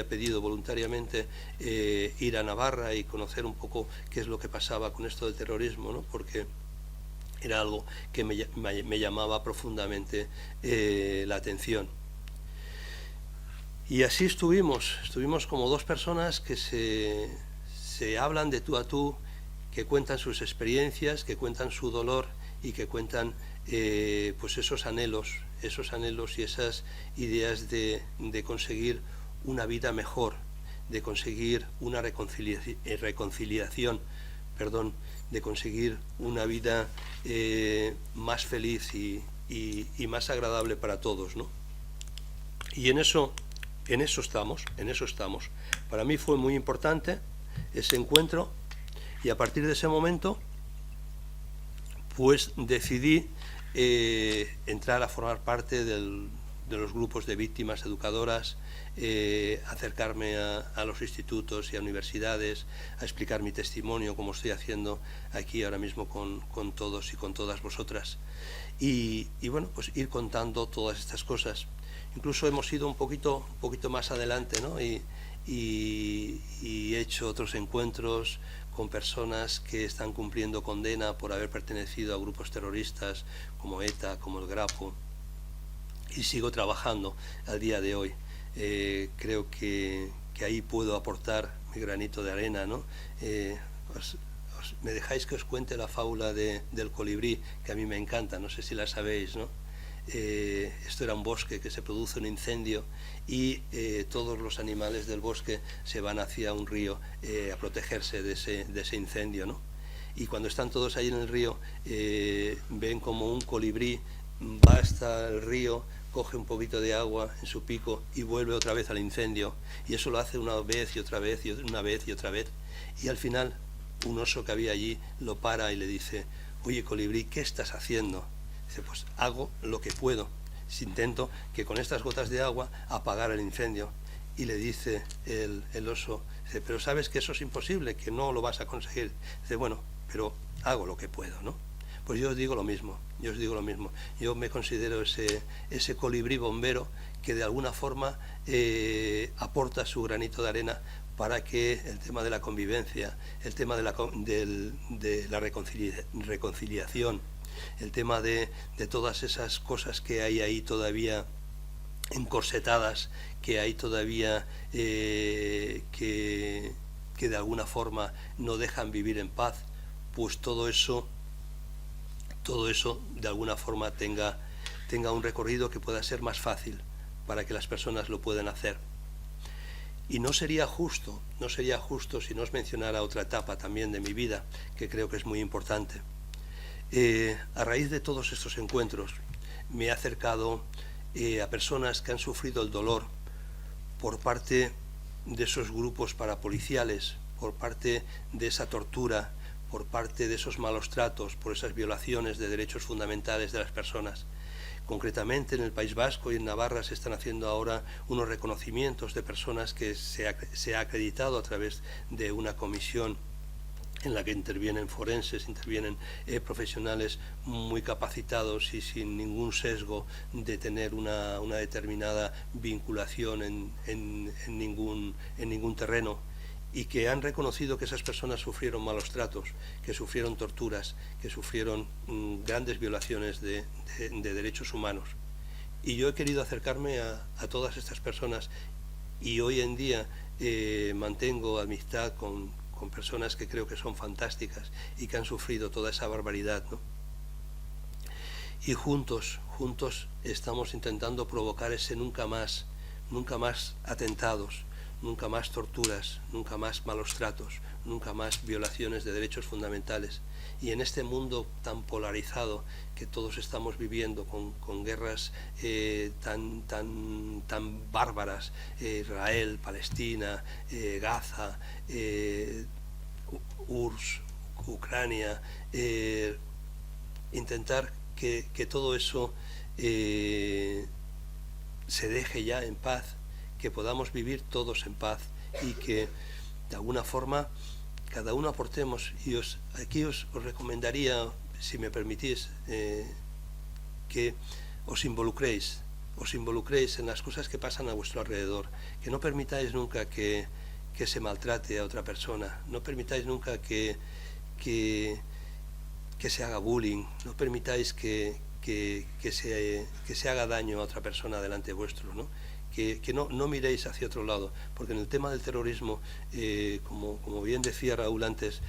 [SPEAKER 2] pedido voluntariamente ir a Navarra y conocer un poco qué es lo que pasaba con esto del terrorismo, ¿no? Porque era algo que me llamaba profundamente la atención. Y así estuvimos como dos personas que se hablan de tú a tú, que cuentan sus experiencias, que cuentan su dolor y que cuentan pues esos anhelos y esas ideas de conseguir una vida mejor, de conseguir una reconciliación, de conseguir una vida más feliz y más agradable para todos, ¿no? Y en eso estamos. Para mí fue muy importante ese encuentro, y a partir de ese momento pues decidí entrar a formar parte de los grupos de víctimas educadoras, acercarme a los institutos y a universidades, a explicar mi testimonio, como estoy haciendo aquí ahora mismo con todos y con todas vosotras, y bueno, pues ir contando todas estas cosas. Incluso hemos ido un poquito más adelante, ¿no? Y he hecho otros encuentros con personas que están cumpliendo condena por haber pertenecido a grupos terroristas como ETA, como el Grapo, y sigo trabajando al día de hoy. Creo que ahí puedo aportar mi granito de arena, ¿no? Me dejáis que os cuente la fábula del colibrí, que a mí me encanta, no sé si la sabéis, ¿no? Esto era un bosque que se produce un incendio y todos los animales del bosque se van hacia un río a protegerse de ese incendio, ¿no? Y cuando están todos ahí en el río, ven como un colibrí va hasta el río, coge un poquito de agua en su pico y vuelve otra vez al incendio, y eso lo hace una vez y otra vez y una vez y otra vez, y al final un oso que había allí lo para y le dice: oye, colibrí, ¿qué estás haciendo? Dice: pues hago lo que puedo, intento que con estas gotas de agua apagar el incendio. Y le dice el oso, dice: pero sabes que eso es imposible, que no lo vas a conseguir. Dice: bueno, pero hago lo que puedo, ¿no? Pues yo os digo lo mismo. Yo me considero ese colibrí bombero que de alguna forma aporta su granito de arena para que el tema de la convivencia, el tema de la reconciliación, el tema de todas esas cosas que hay ahí todavía encorsetadas, que hay todavía que de alguna forma no dejan vivir en paz, pues todo eso de alguna forma tenga un recorrido que pueda ser más fácil para que las personas lo puedan hacer. Y no sería justo si no os mencionara otra etapa también de mi vida, que creo que es muy importante. A raíz de todos estos encuentros me he acercado a personas que han sufrido el dolor por parte de esos grupos parapoliciales, por parte de esa tortura, por parte de esos malos tratos, por esas violaciones de derechos fundamentales de las personas. Concretamente en el País Vasco y en Navarra se están haciendo ahora unos reconocimientos de personas que se ha acreditado a través de una comisión en la que intervienen forenses, intervienen profesionales muy capacitados y sin ningún sesgo de tener una determinada vinculación en ningún terreno, y que han reconocido que esas personas sufrieron malos tratos, que sufrieron torturas, que sufrieron grandes violaciones de derechos humanos. Y yo he querido acercarme a todas estas personas, y hoy en día mantengo amistad con personas que creo que son fantásticas y que han sufrido toda esa barbaridad, ¿no? Y juntos juntos estamos intentando provocar ese nunca más atentados, nunca más torturas, nunca más malos tratos, nunca más violaciones de derechos fundamentales. Y en este mundo tan polarizado que todos estamos viviendo, con guerras tan bárbaras, Israel, Palestina, Gaza, URSS, Ucrania, intentar que todo eso se deje ya en paz, que podamos vivir todos en paz y que de alguna forma cada uno aportemos. Y aquí os recomendaría, si me permitís, que os involucréis en las cosas que pasan a vuestro alrededor, que no permitáis nunca que se maltrate a otra persona, no permitáis nunca que se haga bullying, no permitáis que se haga daño a otra persona delante vuestro, ¿no? Que no miréis hacia otro lado, porque en el tema del terrorismo, como bien decía Raúl antes,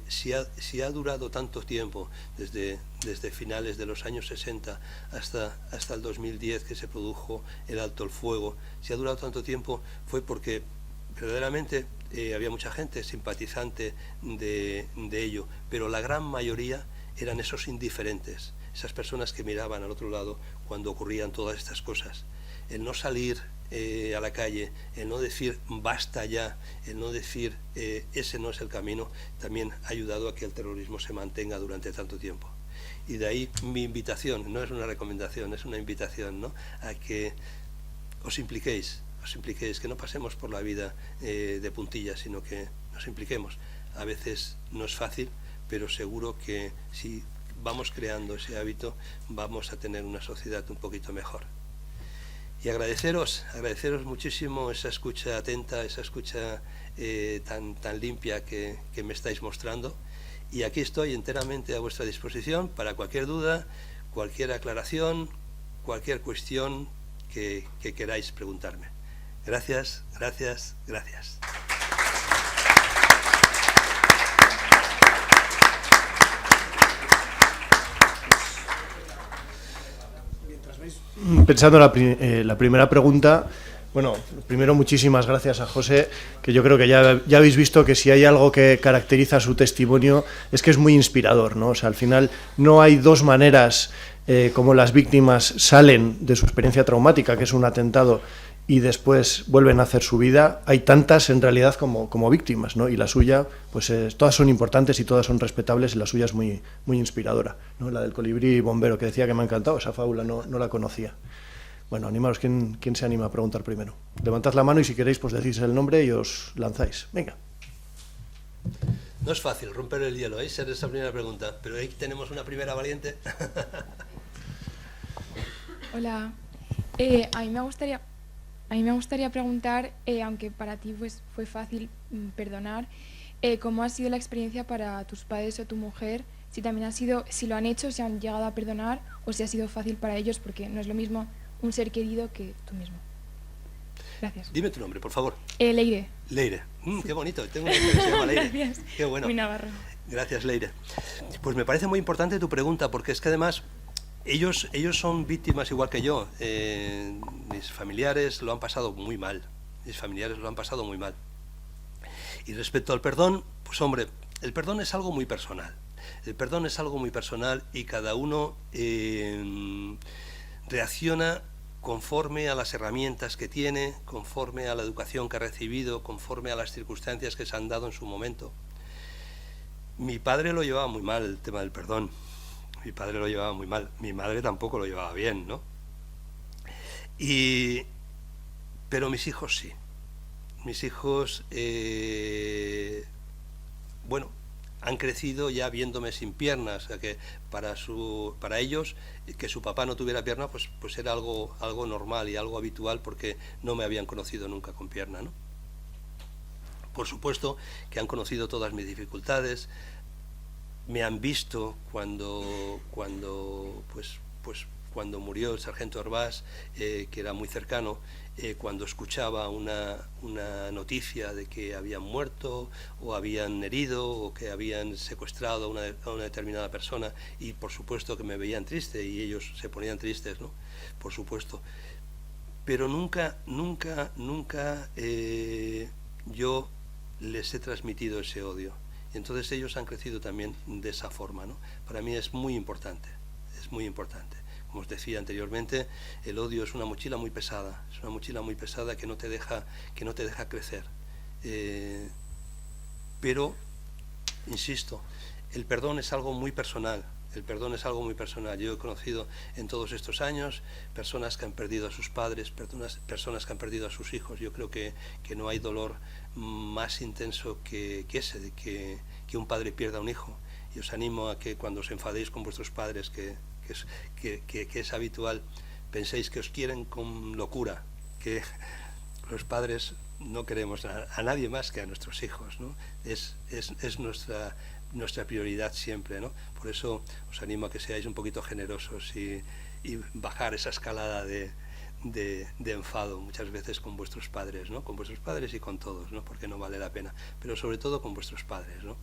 [SPEAKER 2] si ha durado tanto tiempo, desde finales de los años 60 hasta el 2010 que se produjo el alto el fuego, si ha durado tanto tiempo fue porque verdaderamente había mucha gente simpatizante de ello, pero la gran mayoría eran esos indiferentes, esas personas que miraban al otro lado cuando ocurrían todas estas cosas. El no salir a la calle, el no decir basta ya, el no decir ese no es el camino, también ha ayudado a que el terrorismo se mantenga durante tanto tiempo. Y de ahí mi invitación, no es una recomendación, es una invitación, ¿no?, a que os impliquéis, que no pasemos por la vida de puntillas, sino que nos impliquemos. A veces no es fácil, pero seguro que si vamos creando ese hábito vamos a tener una sociedad un poquito mejor. Y agradeceros muchísimo esa escucha atenta, esa escucha tan limpia que me estáis mostrando. Y aquí estoy enteramente a vuestra disposición para cualquier duda, cualquier aclaración, cualquier cuestión que queráis preguntarme. Gracias, gracias, gracias.
[SPEAKER 1] Pensando en la primera pregunta, bueno, primero muchísimas gracias a José, que yo creo que ya habéis visto que si hay algo que caracteriza su testimonio es que es muy inspirador, ¿no? O sea, al final no hay dos maneras como las víctimas salen de su experiencia traumática, que es un atentado, y después vuelven a hacer su vida. Hay tantas en realidad como víctimas, ¿no? Y la suya, pues todas son importantes y todas son respetables, y la suya es muy inspiradora, ¿no? La del colibrí bombero, que decía que me ha encantado, esa fábula no la conocía. Bueno, animaros, ¿quién se anima a preguntar primero? Levantad la mano y si queréis pues decís el nombre y os lanzáis. Venga.
[SPEAKER 2] No es fácil romper el hielo, ser esa primera pregunta, pero ahí tenemos una primera valiente.
[SPEAKER 3] Hola, a mí me gustaría preguntar, aunque para ti pues, fue fácil perdonar, ¿cómo ha sido la experiencia para tus padres o tu mujer? Si también si lo han hecho, si han llegado a perdonar, o si ha sido fácil para ellos, porque no es lo mismo un ser querido que tú mismo. Gracias.
[SPEAKER 2] Dime tu nombre, por favor.
[SPEAKER 3] Leire.
[SPEAKER 2] Leire. Qué bonito, tengo una hija que se llama Leire.
[SPEAKER 3] Gracias.
[SPEAKER 2] Qué bueno.
[SPEAKER 3] Muy navarro.
[SPEAKER 2] Gracias, Leire. Pues me parece muy importante tu pregunta, porque es que además ellos son víctimas igual que yo. Mis familiares lo han pasado muy mal. Y respecto al perdón, pues hombre, el perdón es algo muy personal. Y cada uno reacciona conforme a las herramientas que tiene, conforme a la educación que ha recibido, conforme a las circunstancias que se han dado en su momento. Mi padre lo llevaba muy mal, el tema del perdón. Mi madre tampoco lo llevaba bien, ¿no? Pero mis hijos sí. Mis hijos, bueno, han crecido ya viéndome sin piernas, o sea que para ellos que su papá no tuviera pierna pues era algo normal y algo habitual, porque no me habían conocido nunca con pierna, ¿no? Por supuesto que han conocido todas mis dificultades, me han visto cuando murió el sargento Herbás, que era muy cercano, cuando escuchaba una noticia de que habían muerto o habían herido o que habían secuestrado a una determinada persona, y por supuesto que me veían triste y ellos se ponían tristes, ¿no? Por supuesto. Pero nunca yo les he transmitido ese odio. Y entonces ellos han crecido también de esa forma, ¿no? Para mí es muy importante, es muy importante. Como os decía anteriormente, el odio es una mochila muy pesada, es una mochila muy pesada que no te deja crecer. Pero, insisto, el perdón es algo muy personal. El perdón es algo muy personal. Yo he conocido en todos estos años personas que han perdido a sus padres, personas que han perdido a sus hijos. Yo creo que no hay dolor más intenso que ese, de que un padre pierda a un hijo. Y os animo a que cuando os enfadéis con vuestros padres, que es habitual, penséis que os quieren con locura, que los padres no queremos a nadie más que a nuestros hijos, ¿no? Es nuestra prioridad siempre, ¿no? Por eso os animo a que seáis un poquito generosos y bajar esa escalada de enfado muchas veces con vuestros padres, ¿no? Con vuestros padres y con todos, ¿no? Porque no vale la pena, pero sobre todo con vuestros padres, ¿no?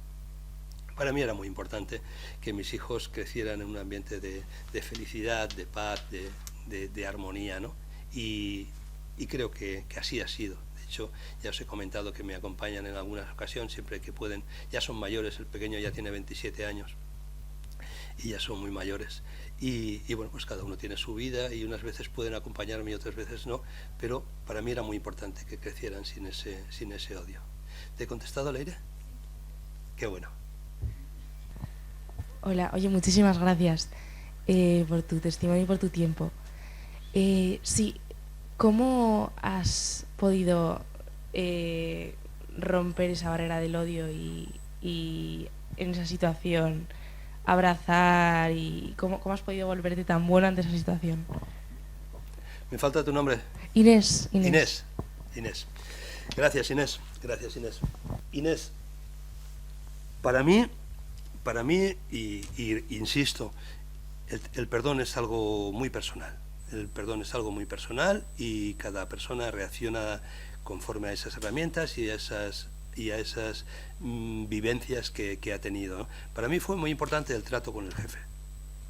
[SPEAKER 2] Para mí era muy importante que mis hijos crecieran en un ambiente de felicidad, de paz, de armonía, ¿no? Y creo que así ha sido. De hecho, ya os he comentado que me acompañan en algunas ocasiones, siempre que pueden. Ya son mayores, el pequeño ya tiene 27 años y ya son muy mayores. Y bueno, pues cada uno tiene su vida y unas veces pueden acompañarme y otras veces no, pero para mí era muy importante que crecieran sin ese odio. ¿Te he contestado, Leire? Qué bueno.
[SPEAKER 4] Hola, oye, muchísimas gracias por tu testimonio y por tu tiempo. Sí, ¿cómo has podido romper esa barrera del odio y en esa situación abrazar, y cómo has podido volverte tan buena ante esa situación?
[SPEAKER 2] ¿Me falta tu nombre?
[SPEAKER 4] Inés.
[SPEAKER 2] Gracias, Inés. Inés, para mí, y insisto, el perdón es algo muy personal. El perdón es algo muy personal y cada persona reacciona conforme a esas herramientas y a esas vivencias que ha tenido, ¿no? Para mí fue muy importante el trato con el jefe.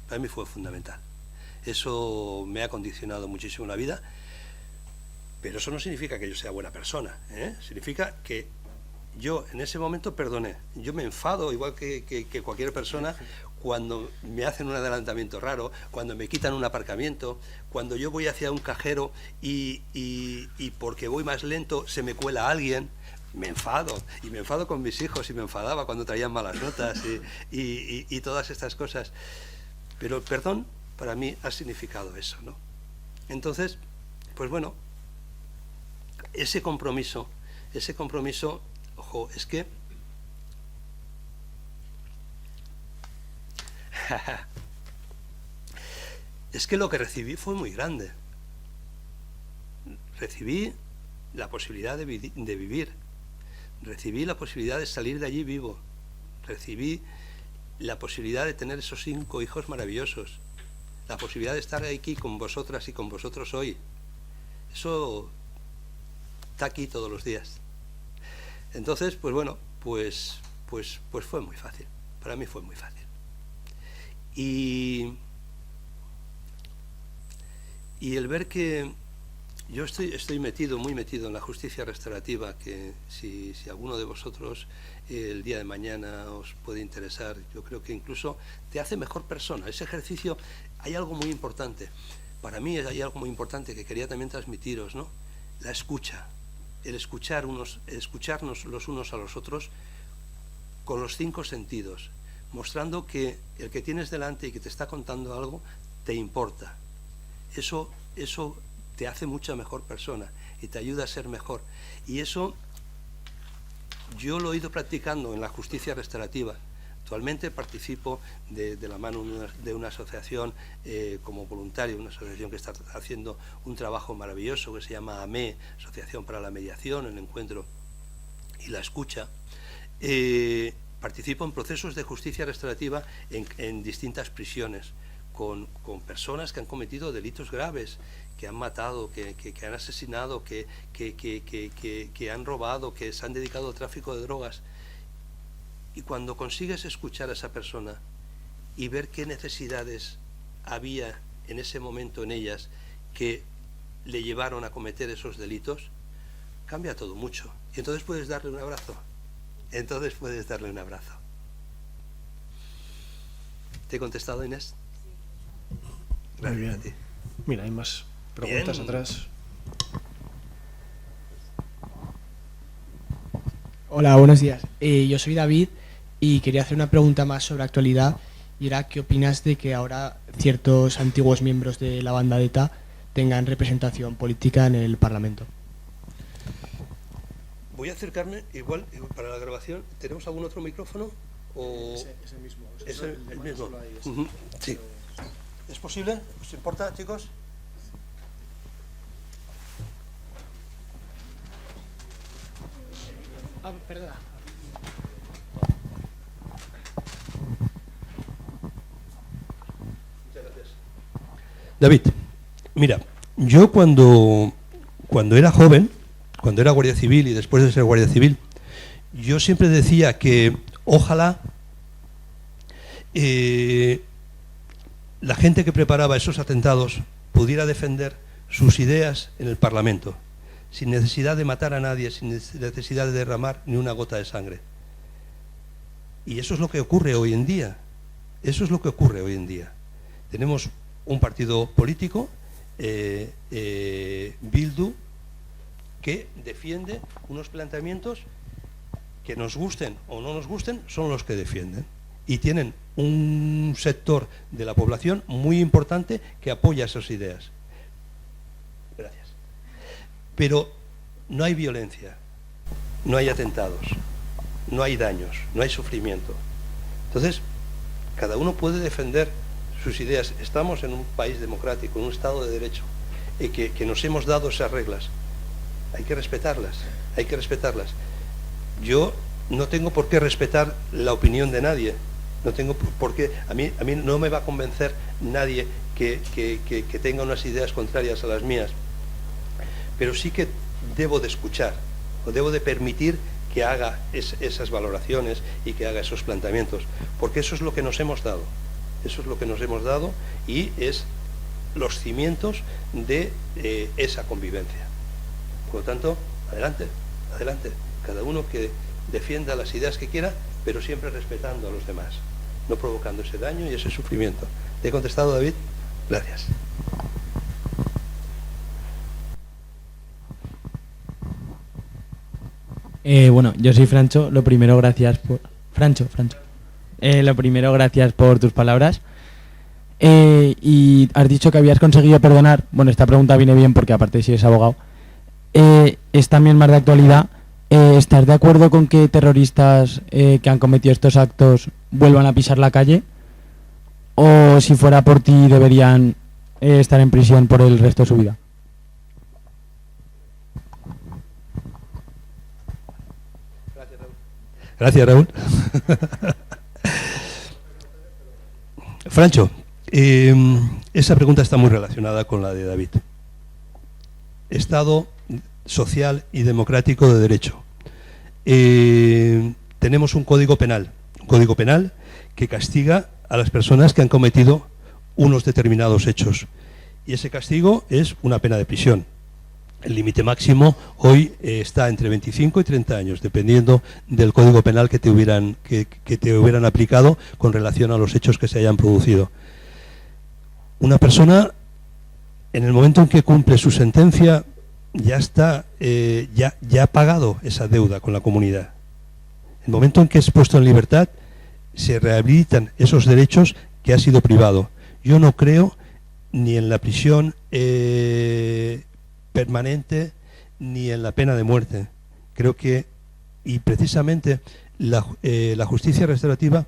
[SPEAKER 2] Para mí fue fundamental. Eso me ha condicionado muchísimo la vida, pero eso no significa que yo sea buena persona, ¿eh? Significa que yo en ese momento perdoné. Yo me enfado, igual que cualquier persona, cuando me hacen un adelantamiento raro, cuando me quitan un aparcamiento, cuando yo voy hacia un cajero y porque voy más lento se me cuela alguien. Me enfado, y me enfado con mis hijos, y me enfadaba cuando traían malas notas y todas estas cosas. Pero el perdón para mí ha significado eso, ¿no? Entonces, pues bueno, ese compromiso, ojo, es que lo que recibí fue muy grande. Recibí la posibilidad de vivir. Recibí la posibilidad de salir de allí vivo. Recibí la posibilidad de tener esos 5 hijos maravillosos. La posibilidad de estar aquí con vosotras y con vosotros hoy. Eso está aquí todos los días. Entonces, pues bueno, pues fue muy fácil. Para mí fue muy fácil. Y el ver que yo estoy muy metido en la justicia restaurativa, que si alguno de vosotros el día de mañana os puede interesar, yo creo que incluso te hace mejor persona. Ese ejercicio, hay algo muy importante. Para mí hay algo muy importante que quería también transmitiros, ¿no? La escucha, el escucharnos los unos a los otros con los 5 sentidos, mostrando que el que tienes delante y que te está contando algo te importa. Eso te hace mucha mejor persona y te ayuda a ser mejor. Y eso yo lo he ido practicando en la justicia restaurativa. Actualmente participo de la mano de una asociación como voluntario, una asociación que está haciendo un trabajo maravilloso que se llama AME, Asociación para la Mediación, el Encuentro y la Escucha. Participo en procesos de justicia restaurativa en distintas prisiones, con personas que han cometido delitos graves, que han matado, que han asesinado, que han robado, que se han dedicado al tráfico de drogas. Y cuando consigues escuchar a esa persona y ver qué necesidades había en ese momento en ellas que le llevaron a cometer esos delitos, cambia todo mucho. Y entonces puedes darle un abrazo. Entonces puedes darle un abrazo. ¿Te he contestado, Inés?
[SPEAKER 1] Muy bien.
[SPEAKER 2] A ti.
[SPEAKER 1] Mira, hay más preguntas
[SPEAKER 2] Bien.
[SPEAKER 1] atrás.
[SPEAKER 5] Hola, buenos días. Yo soy David y quería hacer una pregunta más sobre actualidad, y era ¿qué opinas de que ahora ciertos antiguos miembros de la banda de ETA tengan representación política en el Parlamento?
[SPEAKER 2] Voy a acercarme, igual para la grabación. ¿Tenemos algún otro micrófono? ¿O
[SPEAKER 1] Ese mismo.
[SPEAKER 2] es el mismo? Ujú, sí. ¿Es posible? ¿Os importa, chicos?
[SPEAKER 5] Perdona.
[SPEAKER 2] David, mira, yo cuando era joven, cuando era guardia civil y después de ser guardia civil, yo siempre decía que ojalá la gente que preparaba esos atentados pudiera defender sus ideas en el Parlamento, sin necesidad de matar a nadie, sin necesidad de derramar ni una gota de sangre. Y eso es lo que ocurre hoy en día. Eso es lo que ocurre hoy en día. Tenemos un partido político, Bildu, que defiende unos planteamientos que nos gusten o no nos gusten, son los que defienden. Y tienen un sector de la población muy importante que apoya esas ideas. Gracias. Pero no hay violencia, no hay atentados, no hay daños, no hay sufrimiento. Entonces, cada uno puede defender sus ideas. Estamos en un país democrático, en un Estado de Derecho, que nos hemos dado esas reglas. Hay que respetarlas, hay que respetarlas. Yo no tengo por qué respetar la opinión de nadie. No tengo por qué, a mí no me va a convencer nadie que tenga unas ideas contrarias a las mías. Pero sí que debo de escuchar, o debo de permitir que haga esas valoraciones y que haga esos planteamientos, porque eso es lo que nos hemos dado. Eso es lo que nos hemos dado y es los cimientos de esa convivencia. Por lo tanto, adelante, adelante. Cada uno que defienda las ideas que quiera, pero siempre respetando a los demás, no provocando ese daño y ese sufrimiento. ¿Te he contestado, David? Gracias.
[SPEAKER 6] Bueno, yo soy Francho. Lo primero, gracias por... Francho. Lo primero, gracias por tus palabras. Y has dicho que habías conseguido perdonar. Bueno, esta pregunta viene bien porque aparte si eres abogado. Es también más de actualidad. ¿Estás de acuerdo con que terroristas que han cometido estos actos vuelvan a pisar la calle? ¿O si fuera por ti deberían estar en prisión por el resto de su vida?
[SPEAKER 2] Gracias, Raúl. Francho, esa pregunta está muy relacionada con la de David. Estado social y democrático de derecho. Tenemos un código penal que castiga a las personas que han cometido unos determinados hechos. Y ese castigo es una pena de prisión. El límite máximo hoy está entre 25 y 30 años, dependiendo del código penal que te hubieran aplicado con relación a los hechos que se hayan producido. Una persona, en el momento en que cumple su sentencia, ya está, ya ha pagado esa deuda con la comunidad. El momento en que es puesto en libertad, se rehabilitan esos derechos que ha sido privado. Yo no creo ni en la prisión permanente ni en la pena de muerte. Creo que, y precisamente la justicia restaurativa,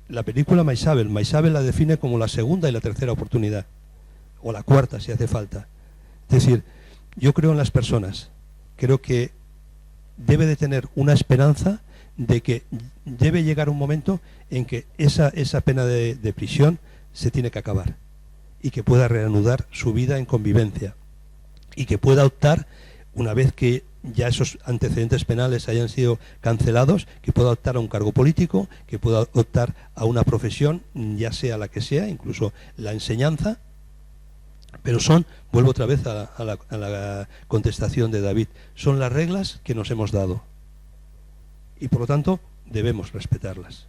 [SPEAKER 2] la película Maisabel la define como la segunda y la tercera oportunidad, o la cuarta si hace falta. Es decir, yo creo en las personas, creo que debe de tener una esperanza de que debe llegar un momento en que esa pena de prisión se tiene que acabar y que pueda reanudar su vida en convivencia y que pueda optar, una vez que ya esos antecedentes penales hayan sido cancelados, que pueda optar a un cargo político, que pueda optar a una profesión, ya sea la que sea, incluso la enseñanza. Pero vuelvo otra vez a la contestación de David, son las reglas que nos hemos dado y por lo tanto debemos respetarlas.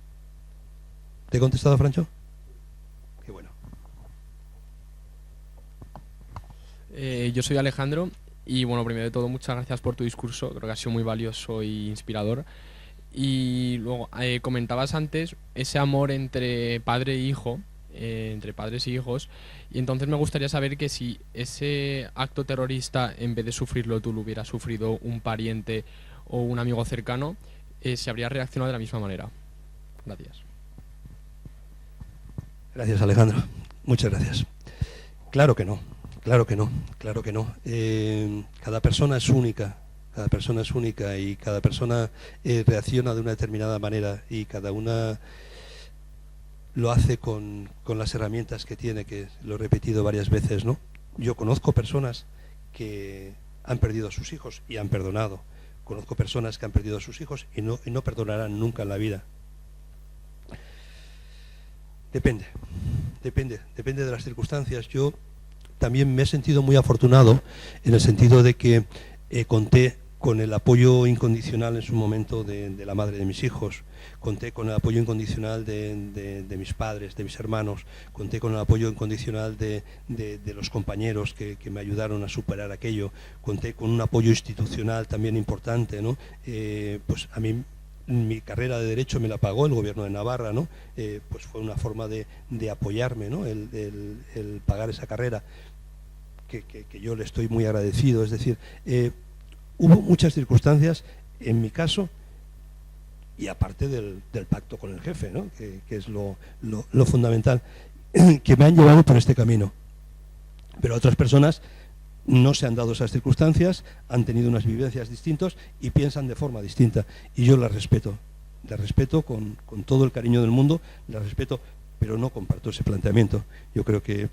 [SPEAKER 2] ¿Te he contestado, Francho? Qué bueno.
[SPEAKER 7] Yo soy Alejandro y bueno, primero de todo muchas gracias por tu discurso, creo que ha sido muy valioso y inspirador. Y luego comentabas antes ese amor entre padre e hijo, entre padres y hijos, y entonces me gustaría saber que si ese acto terrorista, en vez de sufrirlo tú, lo hubiera sufrido un pariente o un amigo cercano, se habría reaccionado de la misma manera. Gracias.
[SPEAKER 2] Gracias, Alejandro. Muchas gracias. Claro que no, claro que no, claro que no. Cada persona es única. Cada persona es única y cada persona reacciona de una determinada manera y cada una lo hace con las herramientas que tiene, que lo he repetido varias veces, ¿no? Yo conozco personas que han perdido a sus hijos y han perdonado. Conozco personas que han perdido a sus hijos y no perdonarán nunca en la vida. Depende de las circunstancias. Yo también me he sentido muy afortunado en el sentido de que conté con el apoyo incondicional en su momento de la madre de mis hijos, conté con el apoyo incondicional de mis padres, de mis hermanos, conté con el apoyo incondicional de los compañeros que me ayudaron a superar aquello, conté con un apoyo institucional también importante, ¿no? Pues a mí mi carrera de Derecho me la pagó el Gobierno de Navarra, ¿no? Pues fue una forma de apoyarme, ¿no? El pagar esa carrera, que yo le estoy muy agradecido. Es decir, hubo muchas circunstancias, en mi caso, y aparte del pacto con el jefe, ¿no? que es lo fundamental, que me han llevado por este camino. Pero otras personas no se han dado esas circunstancias, han tenido unas vivencias distintas y piensan de forma distinta. Y yo las respeto con todo el cariño del mundo, las respeto, pero no comparto ese planteamiento. Yo creo que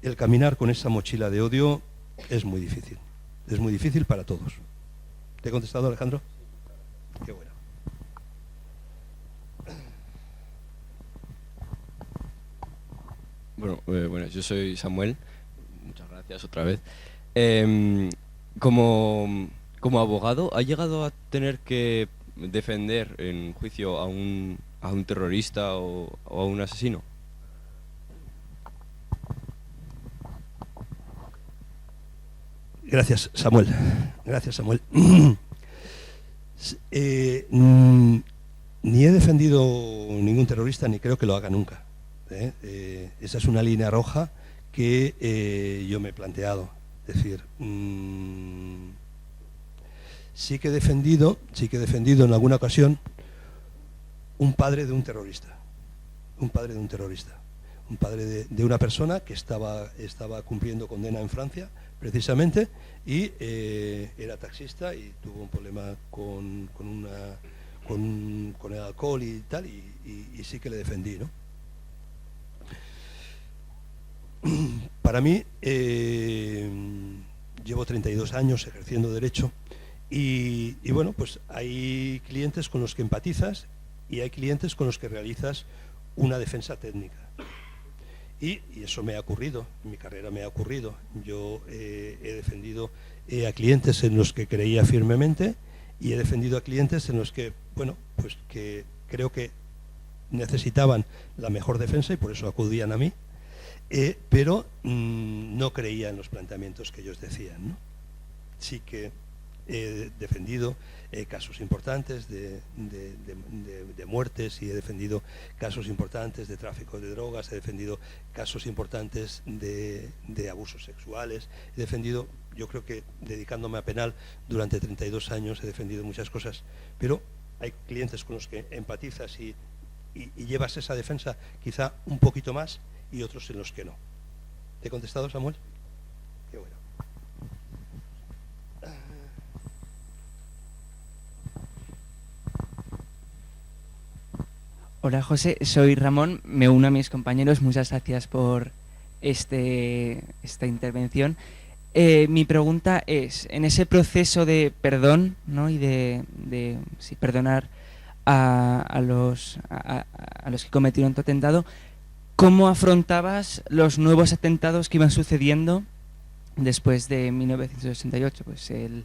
[SPEAKER 2] el caminar con esa mochila de odio es muy difícil. Es muy difícil para todos. ¿Te he contestado, Alejandro? Qué bueno.
[SPEAKER 8] Bueno, yo soy Samuel. Muchas gracias otra vez. Como abogado, ¿ha llegado a tener que defender en juicio a un terrorista o a un asesino?
[SPEAKER 2] Gracias, Samuel. Gracias, Samuel. Ni he defendido ningún terrorista, ni creo que lo haga nunca. Esa es una línea roja que yo me he planteado. Es decir, sí que he defendido en alguna ocasión un padre de un terrorista. Un padre de un terrorista. Un padre de una persona que estaba cumpliendo condena en Francia, precisamente, y era taxista y tuvo un problema con el alcohol y tal, y sí que le defendí, ¿no? Para mí, llevo 32 años ejerciendo derecho y bueno, pues hay clientes con los que empatizas y hay clientes con los que realizas una defensa técnica. Y eso me ha ocurrido, en mi carrera me ha ocurrido. Yo he defendido a clientes en los que creía firmemente y he defendido a clientes en los que, bueno, pues que creo que necesitaban la mejor defensa y por eso acudían a mí, pero no creía en los planteamientos que ellos decían, ¿no? Sí que he defendido casos importantes de muertes y he defendido casos importantes de tráfico de drogas, he defendido casos importantes de abusos sexuales, he defendido, yo creo que dedicándome a penal durante 32 años he defendido muchas cosas, pero hay clientes con los que empatizas y llevas esa defensa quizá un poquito más y otros en los que no. ¿Te he contestado, Samuel? Qué bueno.
[SPEAKER 9] Hola José, soy Ramón, me uno a mis compañeros, muchas gracias por esta intervención. Mi pregunta es, en ese proceso de perdón, ¿no? Y de perdonar a los que cometieron tu atentado, ¿cómo afrontabas los nuevos atentados que iban sucediendo después de 1988? Pues el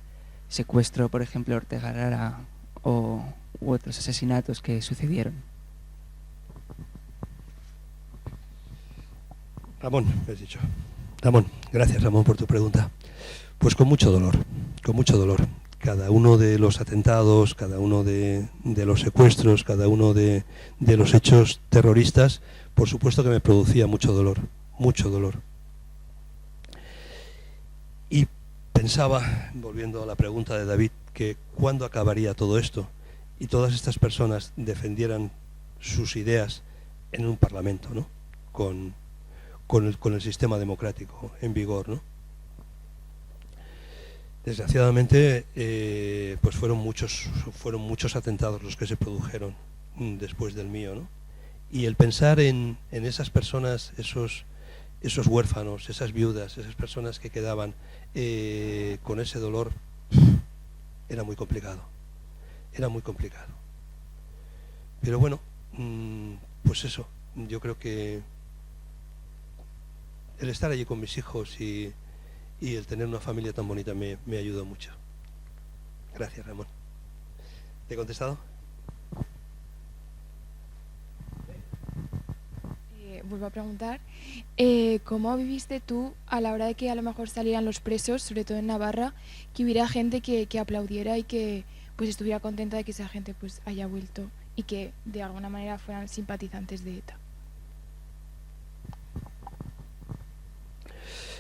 [SPEAKER 9] secuestro, por ejemplo, de Ortega Lara u otros asesinatos que sucedieron.
[SPEAKER 2] Ramón, me has dicho. Ramón, gracias Ramón por tu pregunta. Pues con mucho dolor, con mucho dolor. Cada uno de los atentados, cada uno de los secuestros, cada uno de los hechos terroristas, por supuesto que me producía mucho dolor, mucho dolor. Y pensaba, volviendo a la pregunta de David, que cuándo acabaría todo esto y todas estas personas defendieran sus ideas en un parlamento, ¿no? Con el sistema democrático en vigor, ¿no? Desgraciadamente, pues fueron muchos atentados los que se produjeron después del mío, ¿no? Y el pensar en esas personas, esos huérfanos, esas viudas, esas personas que quedaban con ese dolor, era muy complicado. Era muy complicado. Pero bueno, pues eso, yo creo que el estar allí con mis hijos y el tener una familia tan bonita me ayudó mucho. Gracias, Ramón. ¿Te he contestado?
[SPEAKER 3] Vuelvo a preguntar, ¿cómo viviste tú a la hora de que a lo mejor salieran los presos, sobre todo en Navarra, que hubiera gente que aplaudiera y que pues estuviera contenta de que esa gente pues haya vuelto y que de alguna manera fueran simpatizantes de ETA?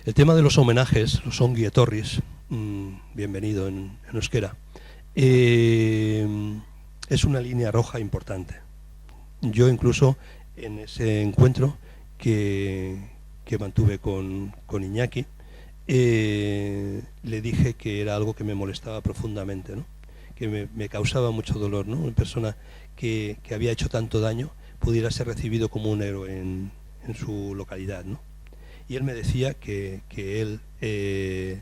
[SPEAKER 2] El tema de los homenajes, los ongi etorris, bienvenido en euskera, es una línea roja importante. Yo incluso en ese encuentro que mantuve con Iñaki, le dije que era algo que me molestaba profundamente, ¿no? Que me causaba mucho dolor, ¿no? Una persona que había hecho tanto daño pudiera ser recibido como un héroe en su localidad, ¿no? Y él me decía que él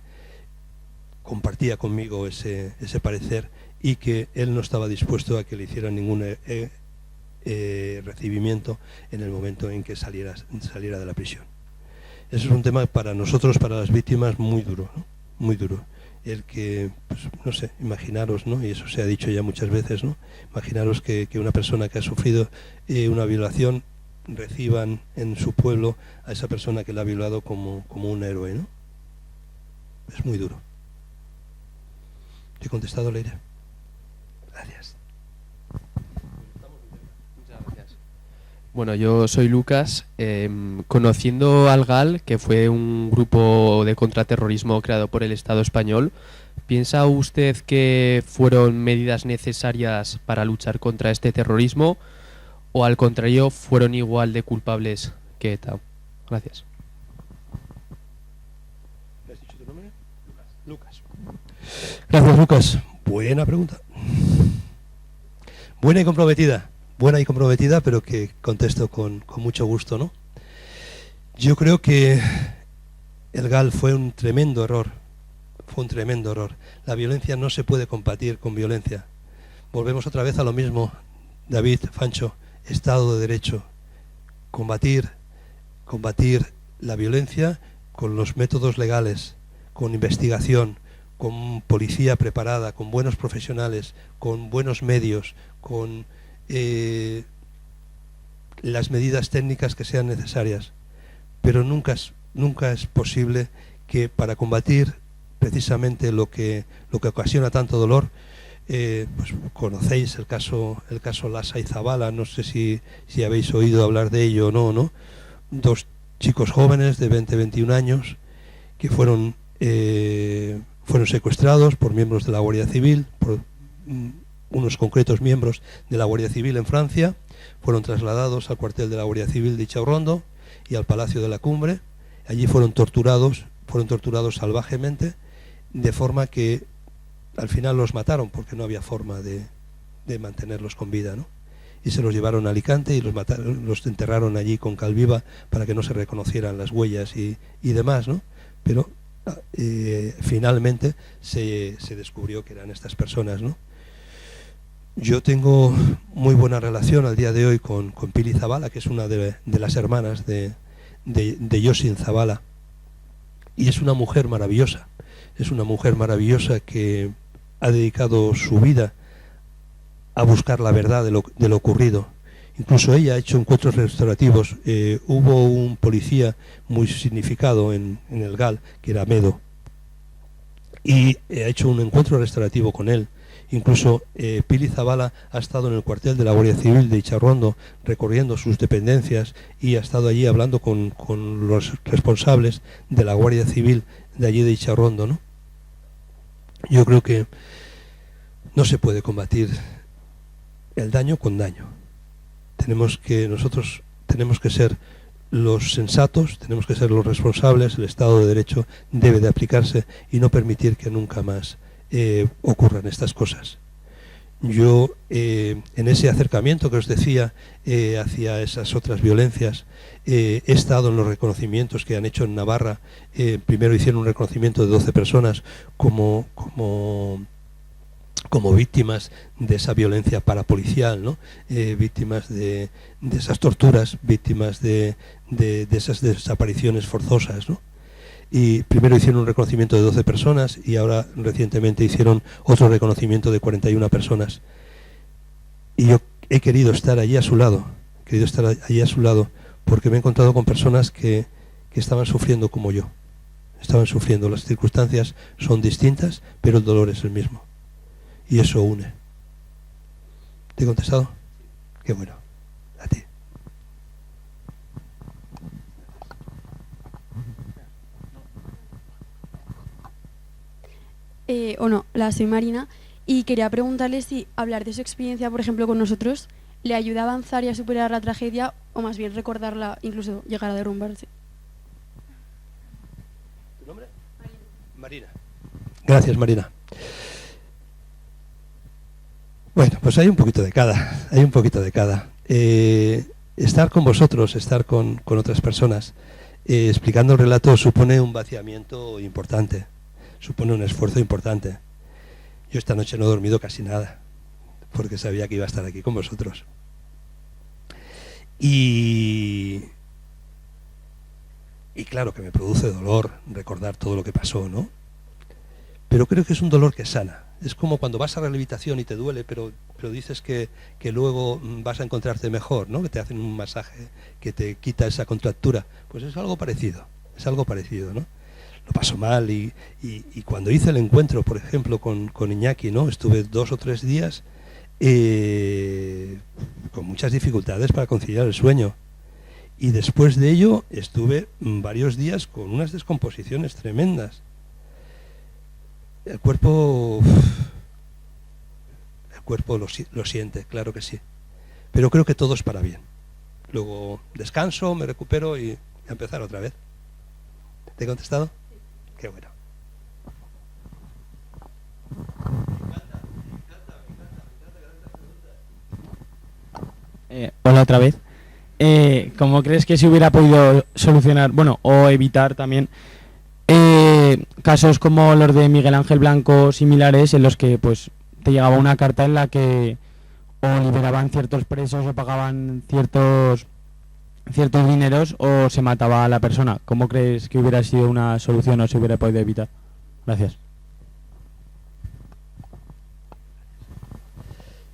[SPEAKER 2] compartía conmigo ese parecer y que él no estaba dispuesto a que le hicieran ningún recibimiento en el momento en que saliera de la prisión. Eso es un tema para nosotros, para las víctimas, muy duro, ¿no? Muy duro. El que, pues, no sé, imaginaros, ¿no? Y eso se ha dicho ya muchas veces, ¿no? Imaginaros que una persona que ha sufrido una violación reciban en su pueblo a esa persona que la ha violado como un héroe, ¿no? Es muy duro. ¿Te he contestado, Leire? Gracias.
[SPEAKER 7] Muchas gracias. Bueno, yo soy Lucas. Conociendo al GAL, que fue un grupo de contraterrorismo creado por el Estado español, ¿piensa usted que fueron medidas necesarias para luchar contra este terrorismo o al contrario fueron igual de culpables que ETA? Gracias.
[SPEAKER 2] ¿Me has dicho tu nombre? Lucas. Gracias, Lucas. Buena pregunta. Buena y comprometida, pero que contesto con mucho gusto, ¿no? Yo creo que el GAL fue un tremendo error. Fue un tremendo error. La violencia no se puede combatir con violencia. Volvemos otra vez a lo mismo, David, Fancho. Estado de Derecho, combatir la violencia con los métodos legales, con investigación, con policía preparada, con buenos profesionales, con buenos medios, con las medidas técnicas que sean necesarias. Pero nunca es posible que para combatir precisamente lo que ocasiona tanto dolor, pues conocéis el caso Lasa y Zabala, no sé si habéis oído hablar de ello o no. Dos chicos jóvenes de 20-21 años que fueron secuestrados por miembros de la Guardia Civil, por unos concretos miembros de la Guardia Civil en Francia, fueron trasladados al cuartel de la Guardia Civil de Ichaurrondo y al Palacio de la Cumbre. Allí fueron torturados salvajemente, de forma que al final los mataron porque no había forma de mantenerlos con vida, ¿no? y se los llevaron a Alicante y los enterraron allí con cal viva para que no se reconocieran las huellas y demás, ¿no? Pero finalmente se descubrió que eran estas personas, ¿no? Yo tengo muy buena relación al día de hoy con Pili Zabala, que es una de las hermanas de Yosin Zabala, y es una mujer maravillosa. Es una mujer maravillosa que ha dedicado su vida a buscar la verdad de lo ocurrido. Incluso ella ha hecho encuentros restaurativos. Hubo un policía muy significado en el GAL, que era Medo, y ha hecho un encuentro restaurativo con él. Incluso Pili Zabala ha estado en el cuartel de la Guardia Civil de Icharrondo recorriendo sus dependencias y ha estado allí hablando con los responsables de la Guardia Civil de allí de Icharrondo, ¿no? Yo creo que no se puede combatir el daño con daño. Nosotros tenemos que ser los sensatos, tenemos que ser los responsables. El Estado de Derecho debe de aplicarse y no permitir que nunca más ocurran estas cosas. Yo, en ese acercamiento que os decía hacia esas otras violencias, he estado en los reconocimientos que han hecho en Navarra. Primero hicieron un reconocimiento de 12 personas como víctimas de esa violencia parapolicial, ¿no? Víctimas de esas torturas, víctimas de esas desapariciones forzosas, ¿no? Y primero hicieron un reconocimiento de 12 personas y ahora recientemente hicieron otro reconocimiento de 41 personas. Y yo he querido estar allí a su lado, porque me he encontrado con personas que estaban sufriendo como yo. Estaban sufriendo, las circunstancias son distintas, pero el dolor es el mismo. Y eso une. ¿Te he contestado? Qué bueno. A ti.
[SPEAKER 10] Soy Marina y quería preguntarle si hablar de su experiencia, por ejemplo, con nosotros, le ayuda a avanzar y a superar la tragedia o más bien recordarla, incluso llegar a derrumbarse.
[SPEAKER 2] ¿Tu nombre? Marina. Gracias, Marina. Bueno, pues hay un poquito de cada. Estar con vosotros, estar con otras personas, explicando el relato supone un vaciamiento importante, supone un esfuerzo importante. Yo esta noche no he dormido casi nada, porque sabía que iba a estar aquí con vosotros. Y claro que me produce dolor recordar todo lo que pasó, ¿no? Pero creo que es un dolor que sana. Es como cuando vas a rehabilitación y te duele, pero dices que luego vas a encontrarte mejor, ¿no? Que te hacen un masaje que te quita esa contractura. Pues es algo parecido, ¿no? Lo paso mal y cuando hice el encuentro, por ejemplo, con Iñaki, ¿no? Estuve 2 o 3 días con muchas dificultades para conciliar el sueño. Y después de ello estuve varios días con unas descomposiciones tremendas. El cuerpo lo siente, claro que sí. Pero creo que todo es para bien. Luego descanso, me recupero y a empezar otra vez. ¿Te he contestado? Sí. Qué bueno.
[SPEAKER 6] Hola otra vez. ¿Cómo crees que se hubiera podido solucionar, o evitar también casos como los de Miguel Ángel Blanco similares, en los que pues te llegaba una carta en la que o liberaban ciertos presos o pagaban ciertos dineros o se mataba a la persona? ¿Cómo crees que hubiera sido una solución o se hubiera podido evitar? Gracias.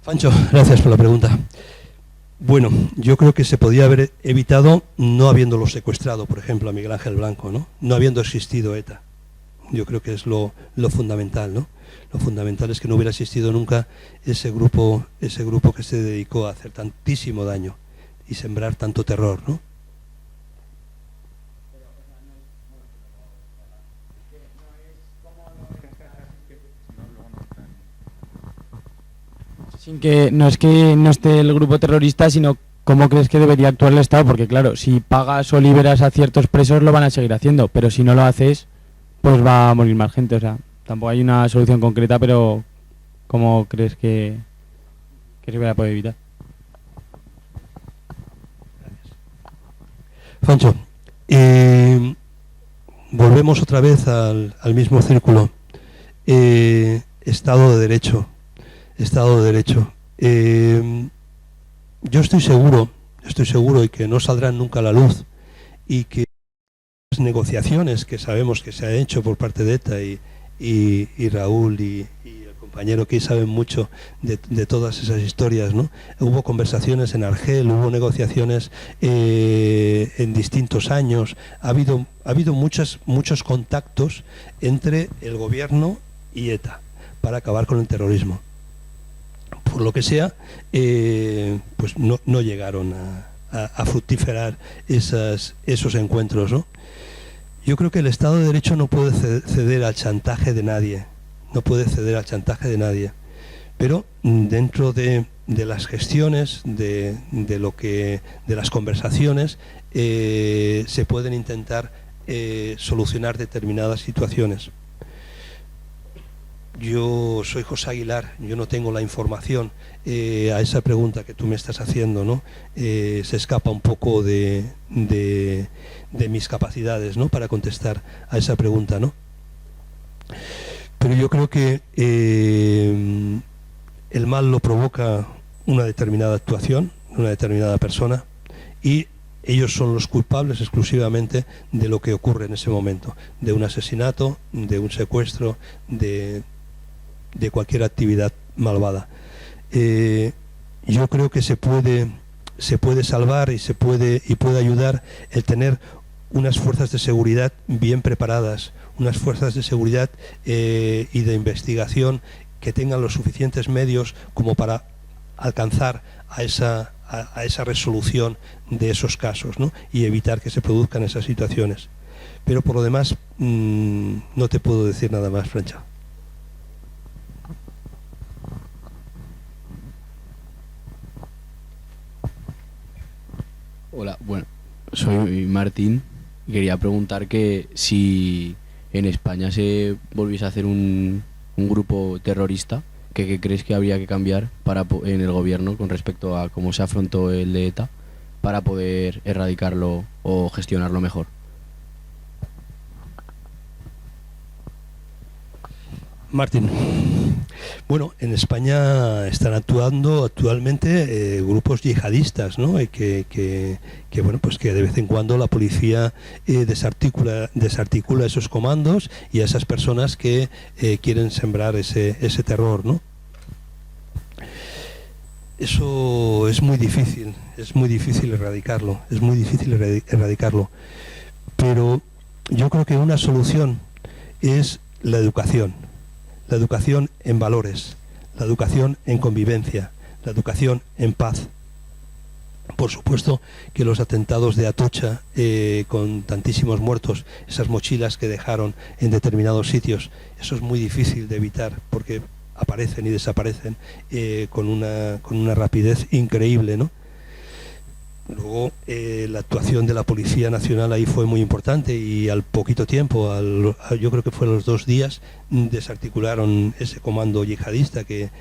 [SPEAKER 2] Fancho, gracias por la pregunta. Bueno, yo creo que se podía haber evitado no habiéndolo secuestrado, por ejemplo, a Miguel Ángel Blanco, no habiendo existido ETA. Yo creo que es lo fundamental, ¿no? Lo fundamental es que no hubiera existido nunca ese grupo que se dedicó a hacer tantísimo daño y sembrar tanto terror, ¿no?
[SPEAKER 6] Sin que no es que no esté el grupo terrorista, sino cómo crees que debería actuar el Estado, porque claro, si pagas o liberas a ciertos presos lo van a seguir haciendo, pero si no lo haces, pues va a morir más gente. O sea, tampoco hay una solución concreta, pero ¿cómo crees que se hubiera podido evitar?
[SPEAKER 11] Francho, volvemos otra vez al mismo círculo. Estado de Derecho. Estado de Derecho. Yo estoy seguro y que no saldrán nunca a la luz, y que las negociaciones que sabemos que se han hecho por parte de ETA y Raúl y el compañero que saben mucho de todas esas historias, ¿no? Hubo conversaciones en Argel, hubo negociaciones en distintos años, ha habido muchos contactos entre el gobierno y ETA para acabar con el terrorismo. Por lo que sea, pues no llegaron a fructiferar esos encuentros, ¿no? Yo creo que el Estado de Derecho no puede ceder al chantaje de nadie, pero dentro de las gestiones, de las conversaciones, se pueden intentar solucionar determinadas situaciones. Yo soy José Aguilar, yo no tengo la información a esa pregunta que tú me estás haciendo, ¿no? Se escapa un poco de mis capacidades, ¿no?, para contestar a esa pregunta, ¿no? Pero yo creo que el mal lo provoca una determinada actuación, una determinada persona, y ellos son los culpables exclusivamente de lo que ocurre en ese momento, de un asesinato, de un secuestro, de cualquier actividad malvada. Yo creo que se puede salvar y puede ayudar el tener unas fuerzas de seguridad bien preparadas, unas fuerzas de seguridad y de investigación que tengan los suficientes medios como para alcanzar a esa resolución de esos casos, ¿no?, y evitar que se produzcan esas situaciones. Pero por lo demás, no te puedo decir nada más, Francha.
[SPEAKER 12] Hola, bueno, soy Martín y quería preguntar que si en España se volviese a hacer un grupo terrorista, ¿qué crees que habría que cambiar en el gobierno con respecto a cómo se afrontó el de ETA para poder erradicarlo o gestionarlo mejor?
[SPEAKER 11] Martín, bueno, en España están actuando actualmente grupos yihadistas, ¿no? Que bueno, pues que de vez en cuando la policía desarticula esos comandos y a esas personas que quieren sembrar ese terror, ¿no? Eso es muy difícil erradicarlo, pero yo creo que una solución es la educación en valores, la educación en convivencia, la educación en paz. Por supuesto que los atentados de Atocha, con tantísimos muertos, esas mochilas que dejaron en determinados sitios, eso es muy difícil de evitar porque aparecen y desaparecen con una rapidez increíble, ¿no? Luego la actuación de la Policía Nacional ahí fue muy importante y al poquito tiempo, yo creo que fue a los 2 días, desarticularon ese comando yihadista que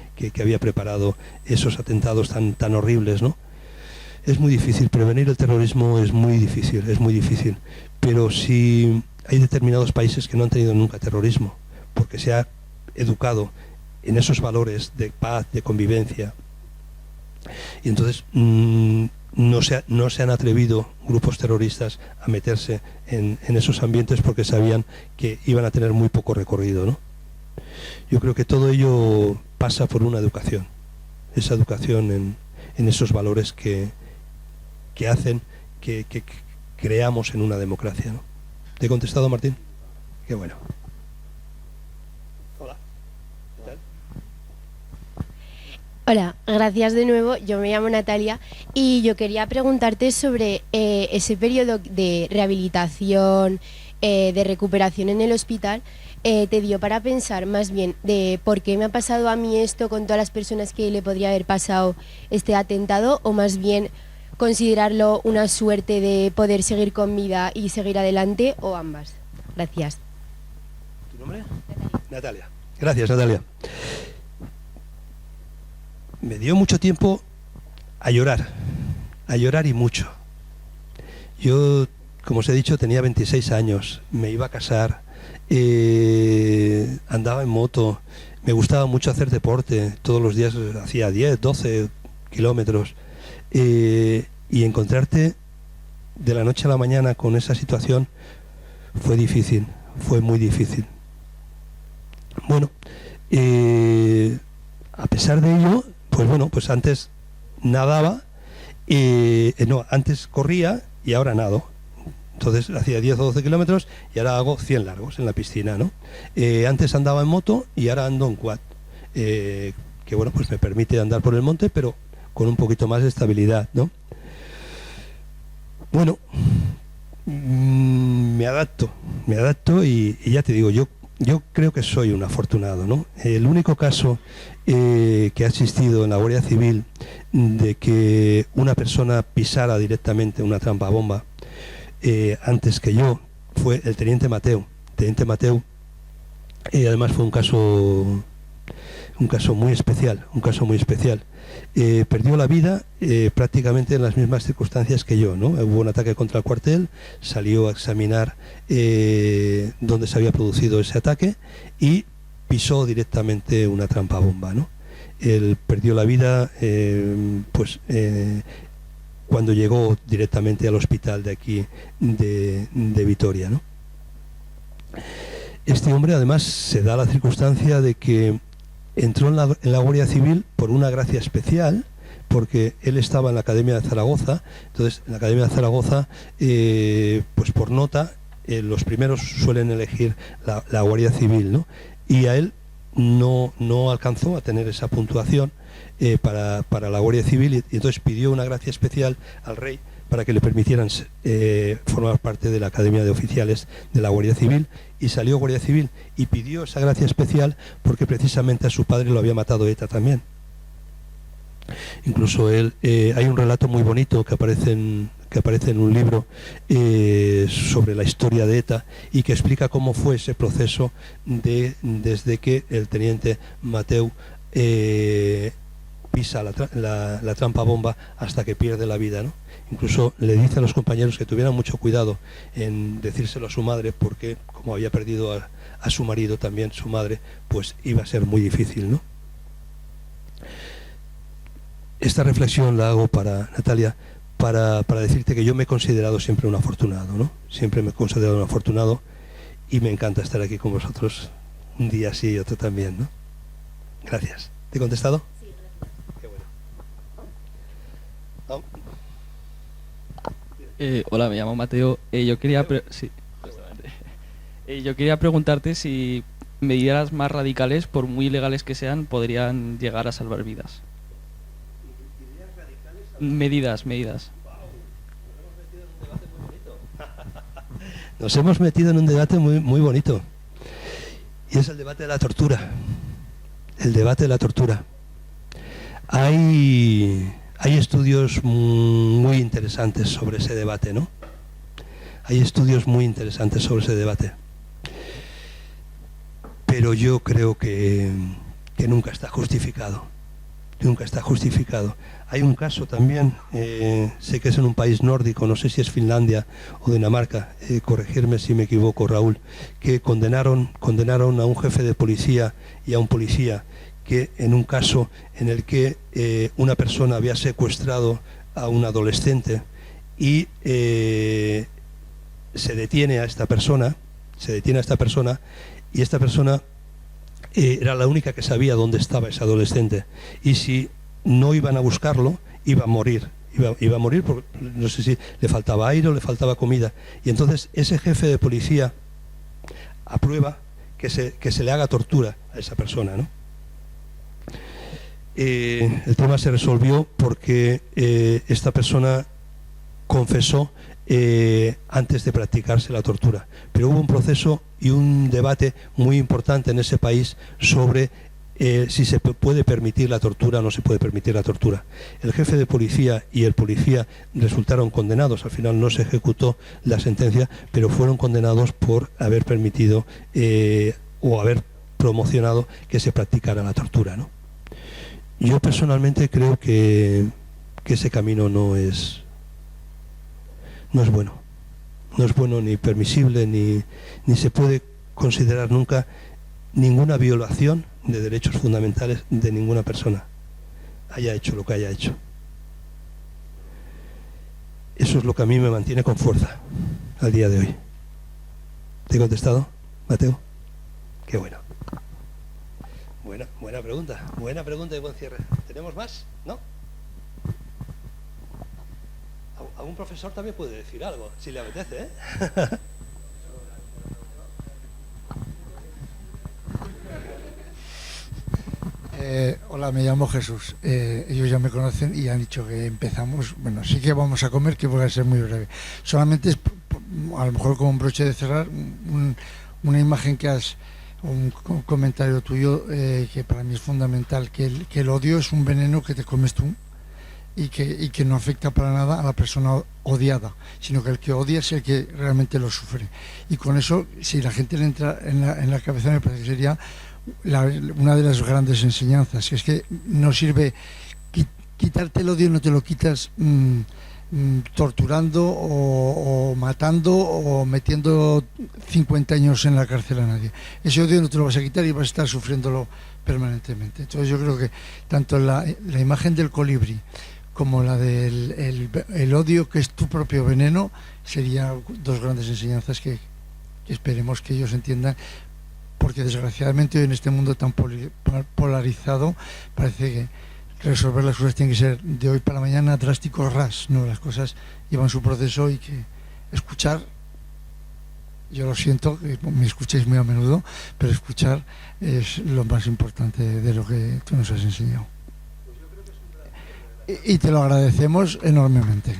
[SPEAKER 11] había preparado esos atentados tan horribles, ¿no? Es muy difícil, prevenir el terrorismo es muy difícil, pero si hay determinados países que no han tenido nunca terrorismo, porque se ha educado en esos valores de paz, de convivencia, y entonces no se han atrevido grupos terroristas a meterse en esos ambientes porque sabían que iban a tener muy poco recorrido, ¿no? Yo creo que todo ello pasa por una educación, esa educación en esos valores que hacen que creamos en una democracia, ¿no? ¿Te he contestado, Martín? Qué bueno.
[SPEAKER 13] Hola, gracias de nuevo. Yo me llamo Natalia y yo quería preguntarte sobre ese periodo de rehabilitación, de recuperación en el hospital. Te dio para pensar más bien de por qué me ha pasado a mí esto con todas las personas que le podría haber pasado este atentado, o más bien considerarlo una suerte de poder seguir con vida y seguir adelante, o ambas. Gracias.
[SPEAKER 11] ¿Tu nombre? Natalia. Gracias, Natalia. Me dio mucho tiempo a llorar y mucho. Yo, como os he dicho, tenía 26 años, me iba a casar, andaba en moto, me gustaba mucho hacer deporte, todos los días hacía 10, 12 kilómetros, y encontrarte de la noche a la mañana con esa situación fue difícil, fue muy difícil. Bueno, a pesar de ello, pues bueno, pues antes nadaba, antes corría y ahora nado. Entonces hacía 10 o 12 kilómetros y ahora hago 100 largos en la piscina, ¿no? Antes andaba en moto y ahora ando en quad, que bueno, pues me permite andar por el monte, pero con un poquito más de estabilidad, ¿no? Bueno, me adapto y ya te digo, yo creo que soy un afortunado, ¿no? El único caso que ha existido en la Guardia Civil de que una persona pisara directamente una trampa bomba antes que yo fue el teniente Mateu. Teniente Mateu, además fue un caso muy especial, perdió la vida prácticamente en las mismas circunstancias que yo, ¿no? Hubo un ataque contra el cuartel, salió a examinar dónde se había producido ese ataque y pisó directamente una trampa bomba, ¿no? Él perdió la vida cuando llegó directamente al hospital de aquí de Vitoria, ¿no? Este hombre además se da la circunstancia de que entró en la Guardia Civil por una gracia especial, porque él estaba en la Academia de Zaragoza. Entonces en la Academia de Zaragoza pues por nota los primeros suelen elegir la Guardia Civil, ¿no? Y a él no alcanzó a tener esa puntuación para la Guardia Civil y entonces pidió una gracia especial al rey para que le permitieran formar parte de la Academia de Oficiales de la Guardia Civil, y salió Guardia Civil y pidió esa gracia especial porque precisamente a su padre lo había matado ETA también. Incluso él, hay un relato muy bonito que aparece en un libro sobre la historia de ETA y que explica cómo fue ese proceso desde que el teniente Mateu pisa la trampa bomba hasta que pierde la vida, ¿no? Incluso le dice a los compañeros que tuvieran mucho cuidado en decírselo a su madre, porque como había perdido a su marido también, su madre, pues iba a ser muy difícil, ¿no? Esta reflexión la hago para Natalia, para decirte que yo me he considerado siempre un afortunado, ¿no? Siempre me he considerado un afortunado y me encanta estar aquí con vosotros un día sí y otro también, ¿no? Gracias. ¿Te he contestado?
[SPEAKER 13] Sí, gracias.
[SPEAKER 11] Qué bueno.
[SPEAKER 14] Hola, me llamo Mateo. Yo quería preguntarte si medidas más radicales, por muy ilegales que sean, podrían llegar a salvar vidas. Medidas.
[SPEAKER 11] Nos hemos metido en un debate muy, muy bonito, y es el debate de la tortura. El debate de la tortura. Hay estudios muy interesantes sobre ese debate, ¿no? Hay estudios muy interesantes sobre ese debate. Pero yo creo que nunca está justificado. Nunca está justificado. Hay un caso también, sé que es en un país nórdico, no sé si es Finlandia o Dinamarca, corregirme si me equivoco, Raúl, que condenaron a un jefe de policía y a un policía que en un caso en el que una persona había secuestrado a un adolescente y se detiene a esta persona y esta persona era la única que sabía dónde estaba ese adolescente, y si no iban a buscarlo iba a morir porque no sé si le faltaba aire o le faltaba comida, y entonces ese jefe de policía aprueba que se le haga tortura a esa persona, ¿no? El tema se resolvió porque esta persona confesó antes de practicarse la tortura, pero hubo un proceso y un debate muy importante en ese país sobre si se puede permitir la tortura o no se puede permitir la tortura. El jefe de policía y el policía resultaron condenados. Al final no se ejecutó la sentencia, pero fueron condenados por haber permitido o haber promocionado que se practicara la tortura, ¿no? Yo personalmente creo que ese camino no es no es bueno. No es bueno ni permisible, ni se puede considerar nunca ninguna violación de derechos fundamentales de ninguna persona, haya hecho lo que haya hecho. Eso es lo que a mí me mantiene con fuerza al día de hoy. ¿Te he contestado, Mateo? Qué bueno. Buena pregunta. Buena pregunta y buen cierre. ¿Tenemos más? ¿No? Algún profesor también puede decir algo, si le apetece,
[SPEAKER 15] Hola, me llamo Jesús. Ellos ya me conocen y han dicho que empezamos. Bueno, sí que vamos a comer, que voy a ser muy breve. Solamente es, a lo mejor como un broche de cerrar, una imagen que has, un comentario tuyo que para mí es fundamental, que el odio es un veneno que te comes tú y que no afecta para nada a la persona odiada, sino que el que odia es el que realmente lo sufre. Y con eso, si la gente le entra en la cabeza, me parece que sería una de las grandes enseñanzas, que es que no sirve quitarte el odio, no te lo quitas torturando o matando o metiendo 50 años en la cárcel a nadie. Ese odio no te lo vas a quitar y vas a estar sufriéndolo permanentemente. Entonces yo creo que tanto la imagen del colibrí como la del el odio, que es tu propio veneno, serían dos grandes enseñanzas que esperemos que ellos entiendan, porque desgraciadamente hoy en este mundo tan polarizado parece que resolver las cosas tiene que ser de hoy para mañana, drástico, ras. No, las cosas llevan su proceso y que escuchar, yo lo siento, que me escuchéis muy a menudo, pero escuchar es lo más importante de lo que tú nos has enseñado. Y te lo agradecemos enormemente.